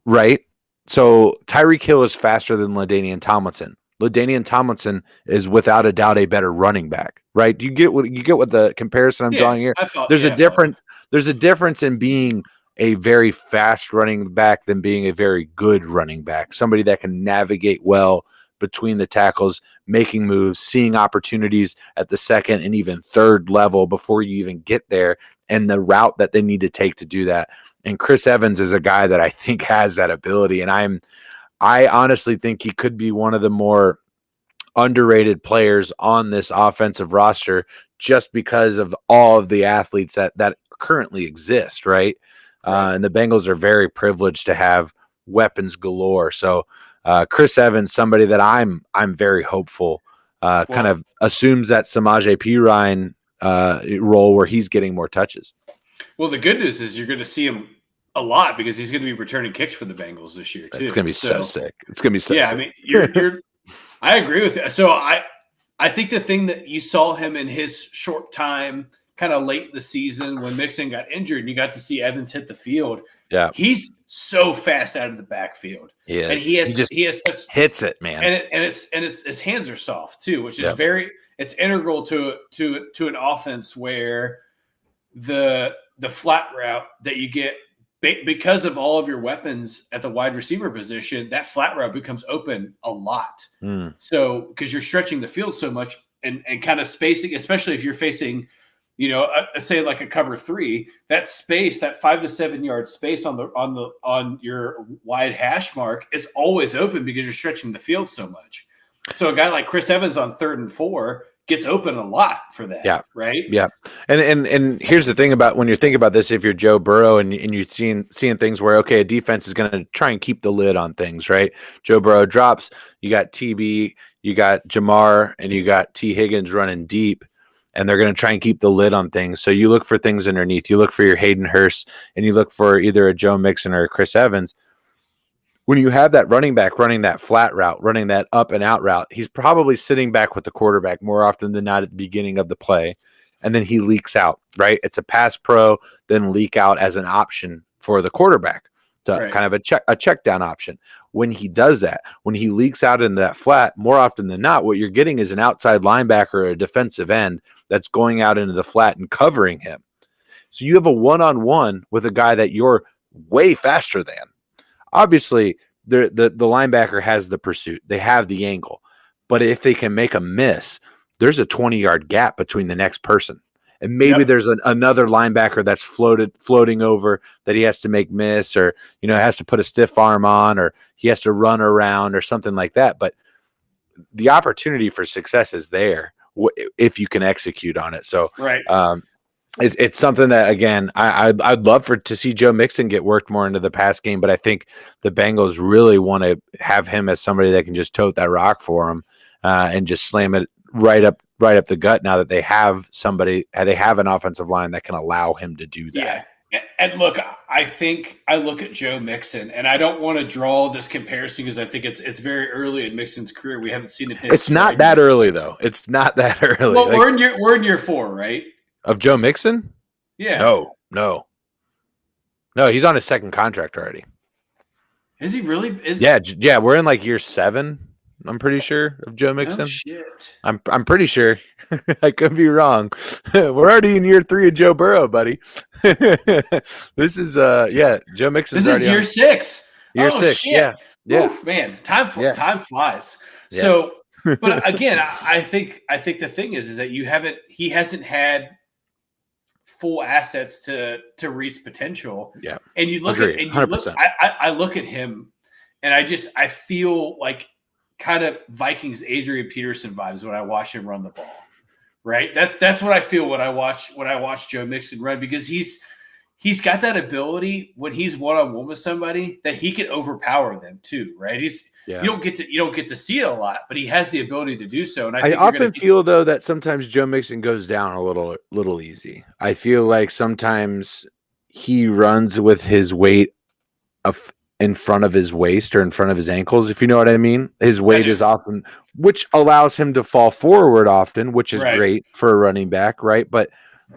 right? So Tyreek Hill is faster than LaDainian Tomlinson. LaDainian Tomlinson is without a doubt a better running back, right? You get what the comparison I'm drawing here? There's a difference in being a very fast running back than being a very good running back. Somebody that can navigate well between the tackles, making moves, seeing opportunities at the second and even third level before you even get there, and the route that they need to take to do that. And Chris Evans is a guy that I think has that ability. And I honestly think he could be one of the more underrated players on this offensive roster just because of all of the athletes that currently exist, right? And the Bengals are very privileged to have weapons galore. So Chris Evans, somebody that I'm very hopeful, kind of assumes that Samaje Perine role where he's getting more touches. Well, the good news is you're going to see him a lot because he's going to be returning kicks for the Bengals this year too. It's going to be so sick. It's going to be so sick. I mean, I agree with you. So I think the thing that you saw him in his short time, kind of late in the season when Mixon got injured and you got to see Evans hit the field. Yeah. He's so fast out of the backfield. He is. And he has such hits it, man. And his hands are soft too, which is it's integral to an offense where the flat route that you get because of all of your weapons at the wide receiver position, that flat route becomes open a lot. So because you're stretching the field so much and kind of spacing, especially if you're facing, say like a cover 3, that space, that 5 to 7 yard space on your wide hash mark is always open because you're stretching the field so much. So a guy like Chris Evans on 3rd and 4 gets open a lot for that. Yeah. Right. Yeah. And here's the thing about when you're thinking about this, if you're Joe Burrow and you're seeing things where, okay, a defense is going to try and keep the lid on things, right? Joe Burrow drops, you got TB, you got Jamar, and you got T Higgins running deep, and they're going to try and keep the lid on things. So you look for things underneath, you look for your Hayden Hurst, and you look for either a Joe Mixon or a Chris Evans. When you have that running back running that flat route, running that up and out route, he's probably sitting back with the quarterback more often than not at the beginning of the play, and then he leaks out, right? It's a pass pro, then leak out as an option for the quarterback, kind of a check down option. When he does that, when he leaks out into that flat, more often than not, what you're getting is an outside linebacker or a defensive end that's going out into the flat and covering him. So you have a one-on-one with a guy that you're way faster than. Obviously, the linebacker has the pursuit. They have the angle. But if they can make a miss, there's a 20-yard gap between the next person. And maybe there's another linebacker that's floating over that he has to make miss, or has to put a stiff arm on, or he has to run around or something like that. But the opportunity for success is there if you can execute on it. So it's something that, again, I'd love to see Joe Mixon get worked more into the pass game, but I think the Bengals really want to have him as somebody that can just tote that rock for him and just slam it right up the gut. Now that they have an offensive line that can allow him to do that. Yeah. And look, I think I look at Joe Mixon, and I don't want to draw this comparison because I think it's very early in Mixon's career. We haven't seen it. It's not that early though. It's not that early. Well, we're in year 4, right? Of Joe Mixon? Yeah. No. He's on his second contract already. Is he really? Yeah. We're in like year 7. I'm pretty sure of Joe Mixon. Oh, shit. I'm pretty sure. I could be wrong. We're already in year 3 of Joe Burrow, buddy. This is Joe Mixon. This is year 6. Year 6. Shit. Yeah. Oof, man, time flies. Yeah. So, but again, I think the thing is that he hasn't had full assets to reach potential. Yeah. And you look at 100%. I look at him and I feel like kind of Vikings Adrian Peterson vibes when I watch him run the ball. Right? That's what I feel when I watch Joe Mixon run, because he's got that ability when he's one-on-one with somebody that he can overpower them too, right? You don't get to see it a lot, but he has the ability to do so. And I often feel though that sometimes Joe Mixon goes down a little easy. I feel like sometimes he runs with his weight in front of his waist or in front of his ankles, if you know what I mean. His weight is often, which allows him to fall forward often, which is great for a running back, right? But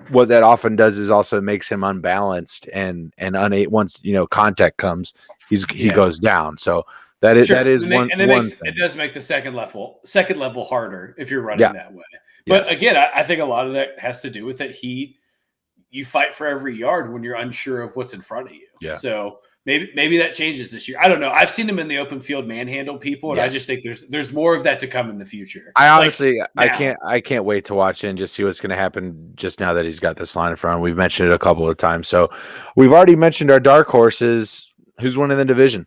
what that often does is also makes him unbalanced and unable. Once contact comes, he goes down. So that is one. And it does make the second level harder if you're running that way. But again, I think a lot of that has to do with that you fight for every yard when you're unsure of what's in front of you. Yeah. So maybe that changes this year. I don't know. I've seen him in the open field manhandle people, and I just think there's more of that to come in the future. I honestly I can't wait to watch it and just see what's going to happen just now that he's got this line in front. We've mentioned it a couple of times. So we've already mentioned our dark horses. Who's winning the division?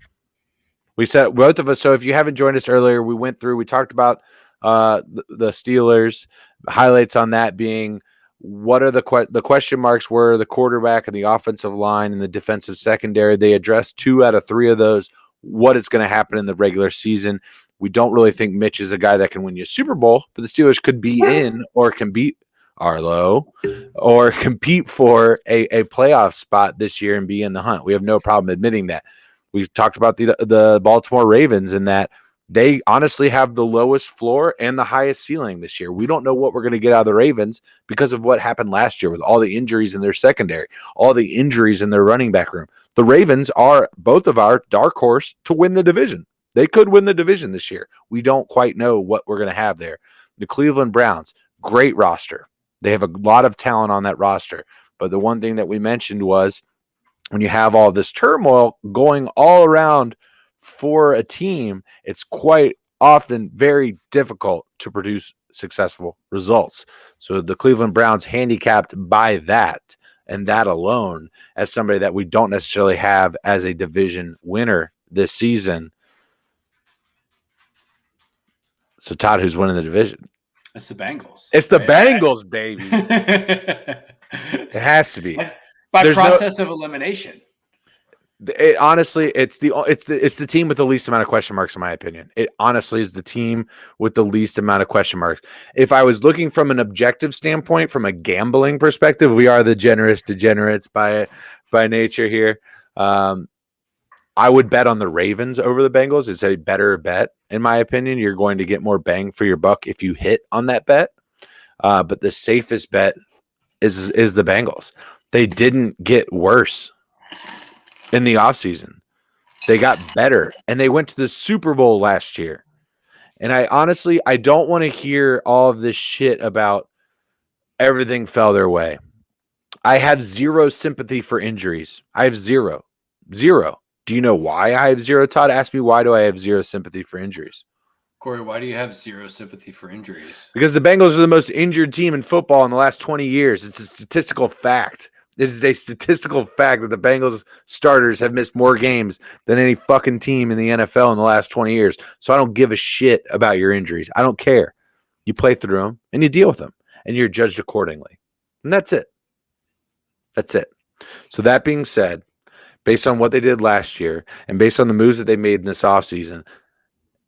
We said both of us. So if you haven't joined us earlier, we talked about the Steelers. Highlights on that being what are the question marks were the quarterback and the offensive line and the defensive secondary. They addressed 2 out of 3 of those. What is going to happen in the regular season? We don't really think Mitch is a guy that can win you a Super Bowl, but the Steelers could be in or can beat Arlo or compete for a playoff spot this year and be in the hunt. We have no problem admitting that. We've talked about the Baltimore Ravens and that they honestly have the lowest floor and the highest ceiling this year. We don't know what we're going to get out of the Ravens because of what happened last year with all the injuries in their secondary, all the injuries in their running back room. The Ravens are both of our dark horse to win the division. They could win the division this year. We don't quite know what we're going to have there. The Cleveland Browns, great roster. They have a lot of talent on that roster. But the one thing that we mentioned was when you have all this turmoil going all around for a team, it's quite often very difficult to produce successful results. So the Cleveland Browns handicapped by that and that alone as somebody that we don't necessarily have as a division winner this season. So Todd, who's winning the division? It's the Bengals. It's the Bengals, baby. It has to be. By process of elimination. Honestly, it's the team with the least amount of question marks, in my opinion. It honestly is the team with the least amount of question marks. If I was looking from an objective standpoint, from a gambling perspective, we are the generous degenerates by nature here. I would bet on the Ravens over the Bengals. It's a better bet, in my opinion. You're going to get more bang for your buck if you hit on that bet. But the safest bet is the Bengals. They didn't get worse in the offseason. They got better, and they went to the Super Bowl last year. And I don't want to hear all of this shit about everything fell their way. I have zero sympathy for injuries. I have zero. Do you know why I have zero, Todd? Ask me, why do I have zero sympathy for injuries? Corey, why do you have zero sympathy for injuries? Because the Bengals are the most injured team in football in the last 20 years. It's a statistical fact. This is a statistical fact that the Bengals starters have missed more games than any fucking team in the NFL in the last 20 years. So I don't give a shit about your injuries. I don't care. You play through them and you deal with them and you're judged accordingly. And that's it. That's it. So that being said, based on what they did last year and based on the moves that they made in this offseason,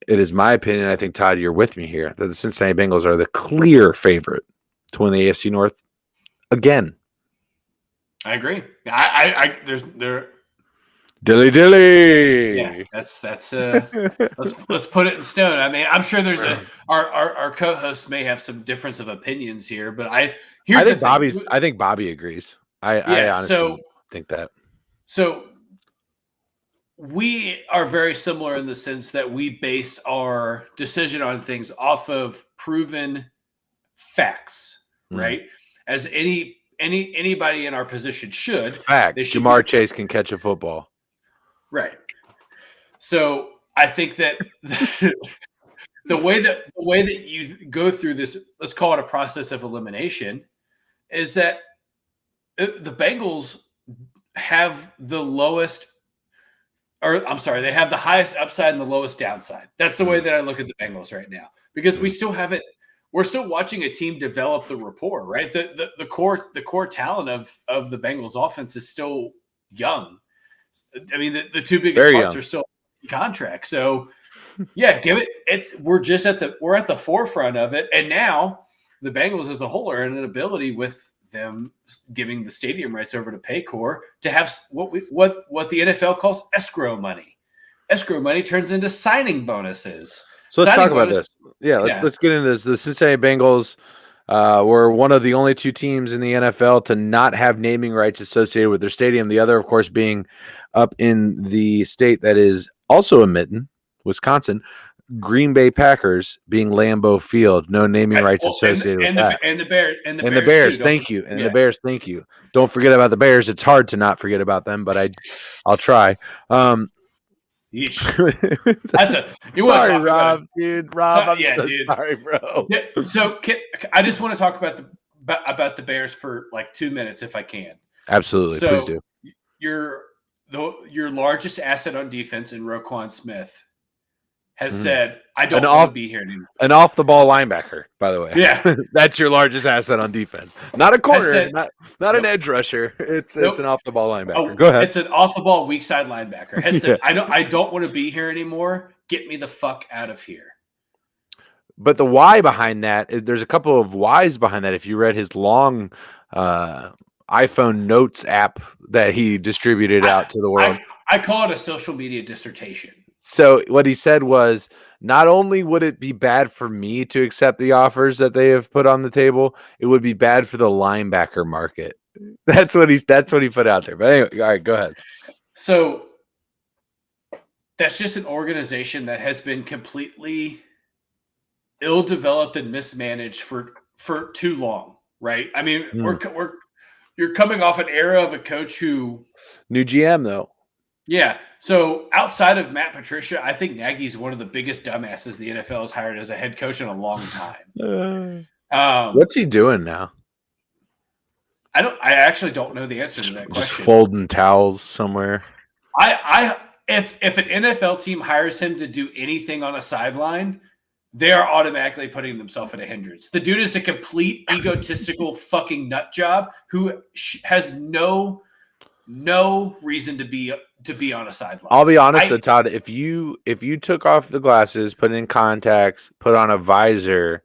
it is my opinion, I think, Todd, you're with me here, that the Cincinnati Bengals are the clear favorite to win the AFC North again. I agree. There's Dilly. Yeah, that's let's put it in stone. I mean, I'm sure there's our co-host may have some difference of opinions here, but I think Bobby agrees. I honestly think that. So we are very similar in the sense that we base our decision on things off of proven facts, right? As anybody in our position should. Fact. Jamar Chase can catch a football. Right. So I think that the way that you go through this, let's call it a process of elimination, is that the Bengals have the lowest, or I'm sorry, they have the highest upside and the lowest downside. That's the way that I look at the Bengals right now, because we still haven't. We're still watching a team develop the rapport, right? The core talent of the Bengals offense is still young. I mean, the two biggest parts are still contract. So yeah, we're at the forefront of it. And now the Bengals as a whole are in an ability with them giving the stadium rights over to Paycor to have what the NFL calls escrow money. Escrow money turns into signing bonuses. So let's talk about this. Let's get into this. The Cincinnati Bengals were one of the only two teams in the NFL to not have naming rights associated with their stadium. The other, of course, being up in the state that is also a mitten, Wisconsin. Green Bay Packers being Lambeau Field, no naming rights associated with that. And the Bears. The Bears, thank you. And the Bears, thank you. Don't forget about the Bears. It's hard to not forget about them, but I'll try. You sorry, Rob, dude. Rob, sorry, bro. So I just want to talk about the Bears for like 2 minutes, if I can. Absolutely, so please do. Your largest asset on defense in Roquan Smith has said, I don't want to be here anymore. An off-the-ball linebacker, by the way. Yeah. That's your largest asset on defense. Not a corner, not an edge rusher. It's an off-the-ball linebacker. Go ahead. It's an off-the-ball weak side linebacker. Has said, I don't want to be here anymore. Get me the fuck out of here. But the why behind that, there's a couple of whys behind that. If you read his long iPhone notes app that he distributed out to the world. I call it a social media dissertation. So what he said was, not only would it be bad for me to accept the offers that they have put on the table, it would be bad for the linebacker market. That's what he put out there. But anyway, all right, go ahead. So that's just an organization that has been completely ill-developed and mismanaged for too long, right? I mean, you're coming off an era of a coach who new GM though. Yeah. So outside of Matt Patricia, I think Nagy's one of the biggest dumbasses the NFL has hired as a head coach in a long time. What's he doing now? I actually don't know the answer to that question. Just folding towels somewhere. If an NFL team hires him to do anything on a sideline, they are automatically putting themselves at a hindrance. The dude is a complete egotistical fucking nut job who has no reason to be on a sideline. I'll be honest though, Todd. If you took off the glasses, put in contacts, put on a visor,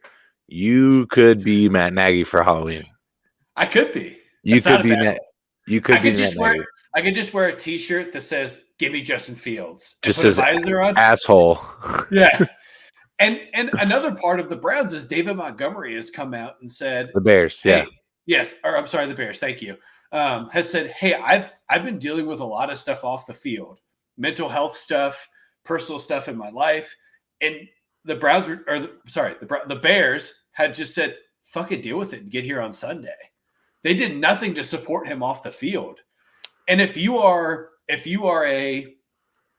you could be Matt Nagy for Halloween. I could be. You could be Matt. You could be Matt Nagy. I could just wear a T-shirt that says "Give me Justin Fields." Just says visor on. Asshole. Yeah. And another part of the Browns is David Montgomery has come out and said the Bears. Hey, yeah. Yes. Or I'm sorry, the Bears. Thank you. Has said, hey, I've been dealing with a lot of stuff off the field, mental health stuff, personal stuff in my life, and the Browns the Bears had just said, fucking deal with it and get here on Sunday. They did nothing to support him off the field. And if you are a,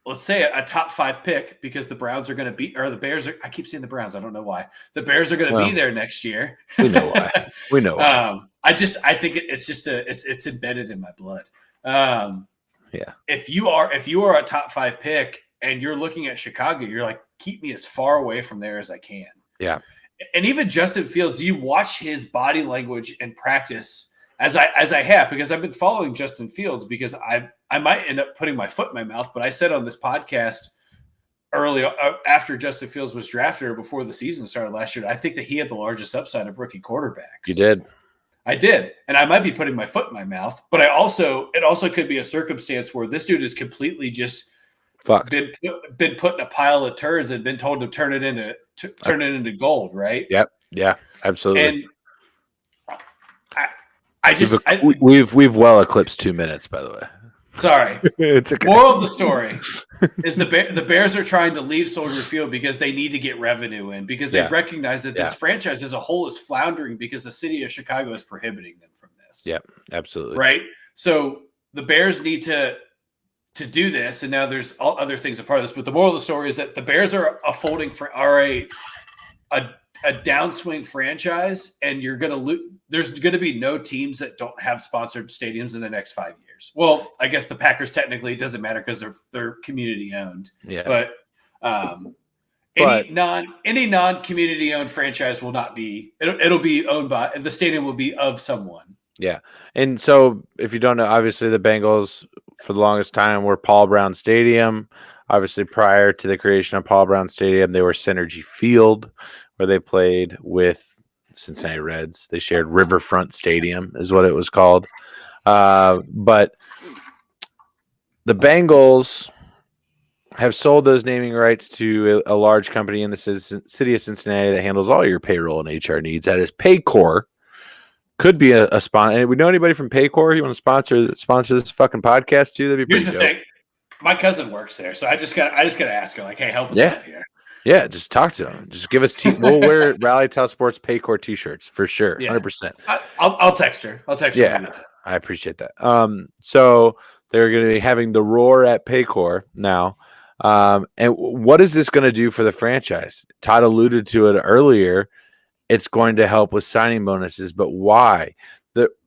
let's say a top 5 pick, because the Browns are going to be, or the Bears are, I keep saying the Browns, I don't know why. The Bears are going to be there next year. We know why. We know why. I think it's embedded in my blood. Yeah. If you are a top 5 pick and you're looking at Chicago, you're like, keep me as far away from there as I can. Yeah. And even Justin Fields, you watch his body language and practice as I have, because I've been following Justin Fields, because I might end up putting my foot in my mouth, but I said on this podcast early after Justin Fields was drafted or before the season started last year, I think that he had the largest upside of rookie quarterbacks. You did. I did. And I might be putting my foot in my mouth, but it also could be a circumstance where this dude is completely just been put in a pile of turds and been told to turn it into gold, right? Yep. Yeah, absolutely. And we've well eclipsed 2 minutes, by the way. Sorry. It's okay. Moral of the story is the Bears are trying to leave Soldier Field because they need to get revenue in, because they recognize that this franchise as a whole is floundering because the city of Chicago is prohibiting them from this. Yep, absolutely. Right? So the Bears need to do this, and now there's all other things a part of this. But the moral of the story is that the Bears are a downswing franchise, and you're going to there's going to be no teams that don't have sponsored stadiums in the next 5 years. Well, I guess the Packers technically, it doesn't matter because they're community owned. Yeah. But any non-community owned franchise will not be. It'll be owned by, the stadium will be of someone. Yeah. And so if you don't know, obviously the Bengals for the longest time were Paul Brown Stadium. Obviously prior to the creation of Paul Brown Stadium, they were Synergy Field, where they played with Cincinnati Reds. They shared Riverfront Stadium is what it was called. But the Bengals have sold those naming rights to a large company in the city of Cincinnati that handles all your payroll and HR needs. That is Paycor. Could be a sponsor. We know anybody from Paycor? You want to sponsor this fucking podcast too? That'd be pretty dope. Here's the thing. My cousin works there, so I just gotta ask her, like, hey, help us out here. Yeah, just talk to him. Just give us we'll wear Rally Tell Sports Paycor t-shirts for sure. 100%. I'll text her. Yeah, I appreciate that. So they're going to be having the Roar at Paycor now. And what is this going to do for the franchise? Todd alluded to it earlier. It's going to help with signing bonuses, but why?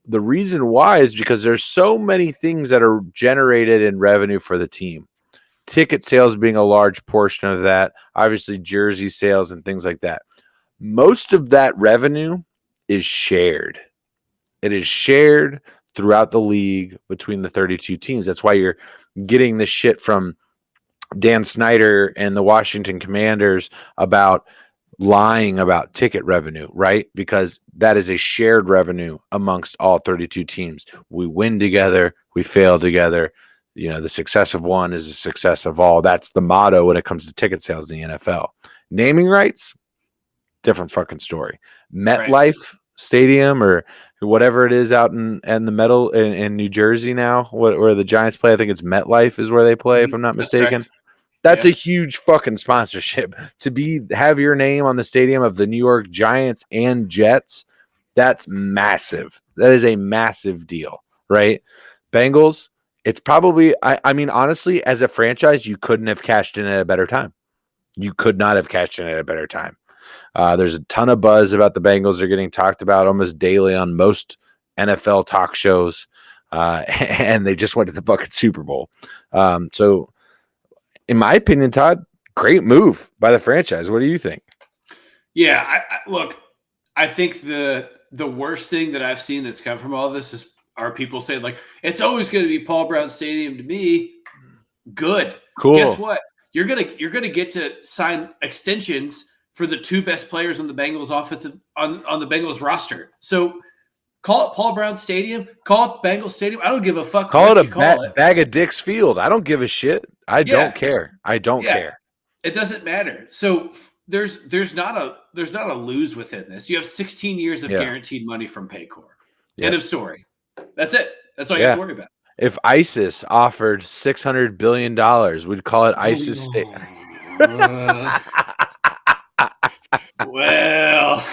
The reason why is because there's so many things that are generated in revenue for the team. Ticket sales being a large portion of that, obviously jersey sales and things like that. Most of that revenue is shared. It is shared throughout the league between the 32 teams. That's why you're getting the shit from Dan Snyder and the Washington Commanders about lying about ticket revenue, right? Because that is a shared revenue amongst all 32 teams. We win together, we fail together. You know, the success of one is the success of all. That's the motto when it comes to ticket sales in the NFL. Naming rights, different fucking story. MetLife Right. Stadium or whatever it is out in the metal in New Jersey now, where the Giants play. I think it's MetLife is where they play, if I'm not That's mistaken. correct. That's Yep. a huge fucking sponsorship to have your name on the stadium of the New York Giants and Jets. That's massive. That is a massive deal, right? Bengals, it's probably, I mean, honestly, as a franchise, you couldn't have cashed in at a better time. You could not have cashed in at a better time. There's a ton of buzz about the Bengals. They're getting talked about almost daily on most NFL talk shows, and they just went to the fucking Super Bowl. So, in my opinion, Todd, great move by the franchise. What do you think? Yeah, look, I think the worst thing that I've seen that's come from all this are people saying, like, it's always going to be Paul Brown Stadium to me. Good. Cool. Guess what? You're gonna get to sign extensions for the two best players on the Bengals offensive on the Bengals roster. So call it Paul Brown Stadium, call it the Bengals Stadium. I don't give a fuck. Call what it you a call it. bag of dicks field. I don't give a shit. I don't care. I don't care. It doesn't matter. So there's not a lose within this. You have 16 years of guaranteed money from Paycor. End of story. That's it. That's all you have to worry about. If ISIS offered $600 billion, we'd call it ISIS State. Well,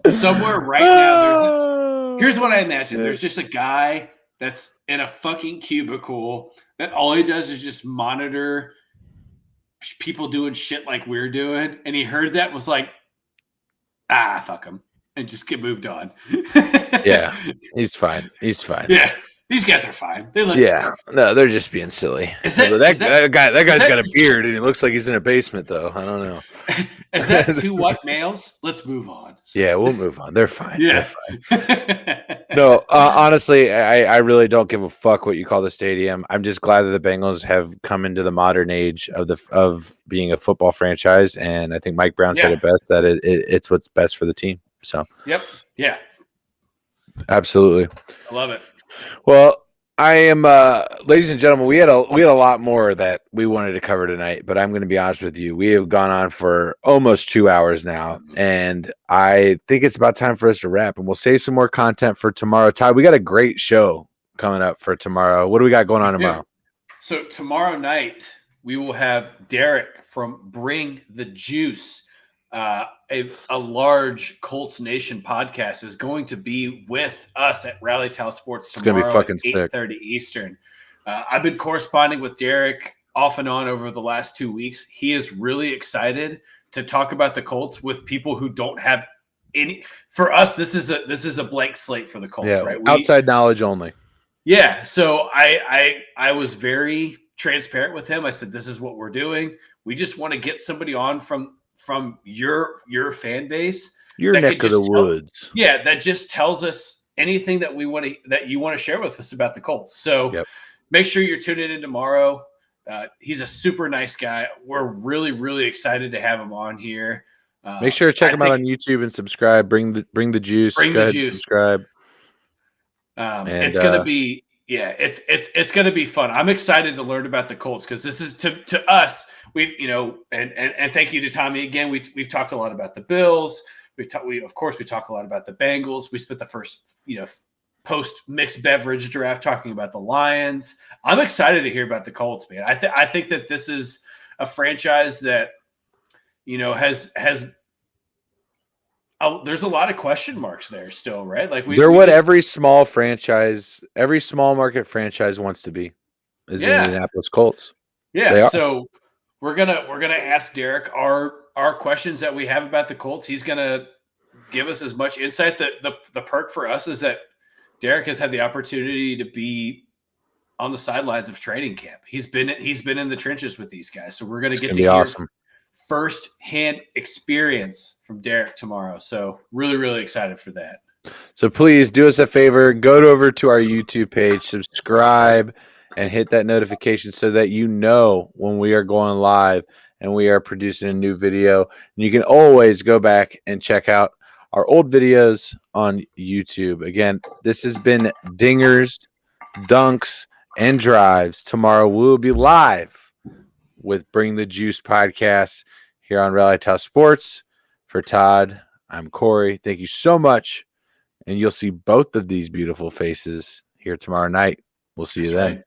somewhere right now, here's what I imagine. There's just a guy that's in a fucking cubicle that all he does is just monitor people doing shit like we're doing. And he heard that, was like, fuck him. And just get moved on. Yeah, he's fine. He's fine. Yeah, these guys are fine. They look. Yeah, no, they're just being silly. That guy's got a beard and he looks like he's in a basement, though. I don't know. Is that two white males? Let's move on. Yeah, we'll move on. They're fine. Yeah. They're fine. No, honestly, I really don't give a fuck what you call the stadium. I'm just glad that the Bengals have come into the modern age of being a football franchise, and I think Mike Brown said it best, that it's what's best for the team. So. Yep. Yeah. Absolutely. I love it. Well, I am, ladies and gentlemen, we had a lot more that we wanted to cover tonight, but I'm going to be honest with you. We have gone on for almost 2 hours now, and I think it's about time for us to wrap, and we'll save some more content for tomorrow. Todd, we got a great show coming up for tomorrow. What do we got going on tomorrow? So tomorrow night, we will have Derek from Bring the Juice. A large Colts Nation podcast is going to be with us at Rally Towel Sports tomorrow. It's going to be fucking at 8:30 Eastern. I've been corresponding with Derek off and on over the last 2 weeks. He is really excited to talk about the Colts with people who don't have any. For us, this is a blank slate for the Colts, right? Outside knowledge only. Yeah. So I was very transparent with him. I said, this is what we're doing. We just want to get somebody on from your fan base, your neck of the woods. Yeah, that just tells us anything that you want to share with us about the Colts. So make sure you're tuning in tomorrow. He's a super nice guy. We're really, really excited to have him on here. Make sure to check him out on YouTube and subscribe. Bring the juice. Bring the juice. Subscribe. It's gonna be it's gonna be fun. I'm excited to learn about the Colts because this is to us. We've and thank you to Tommy again. We've talked a lot about the Bills. We talked a lot about the Bengals. We spent the first post mixed beverage draft talking about the Lions. I'm excited to hear about the Colts, man. I think that this is a franchise that has there's a lot of question marks there still, right? Like every small market franchise wants to be is the Indianapolis Colts. Yeah, so we're gonna ask Derek our questions that we have about the Colts. He's gonna give us as much insight. The perk for us is that Derek has had the opportunity to be on the sidelines of training camp. He's been in the trenches with these guys, so we're gonna get to hear awesome. First-hand experience from Derek tomorrow. So really, really excited for that. So please do us a favor, go over to our YouTube page, subscribe, and hit that notification so that you know when we are going live and we are producing a new video. And you can always go back and check out our old videos on YouTube. Again, this has been Dingers, Dunks, and Drives. Tomorrow we'll be live with Bring the Juice podcast here on Rally Tough Sports. For Todd, I'm Corey. Thank you so much. And you'll see both of these beautiful faces here tomorrow night. We'll see you then. Right.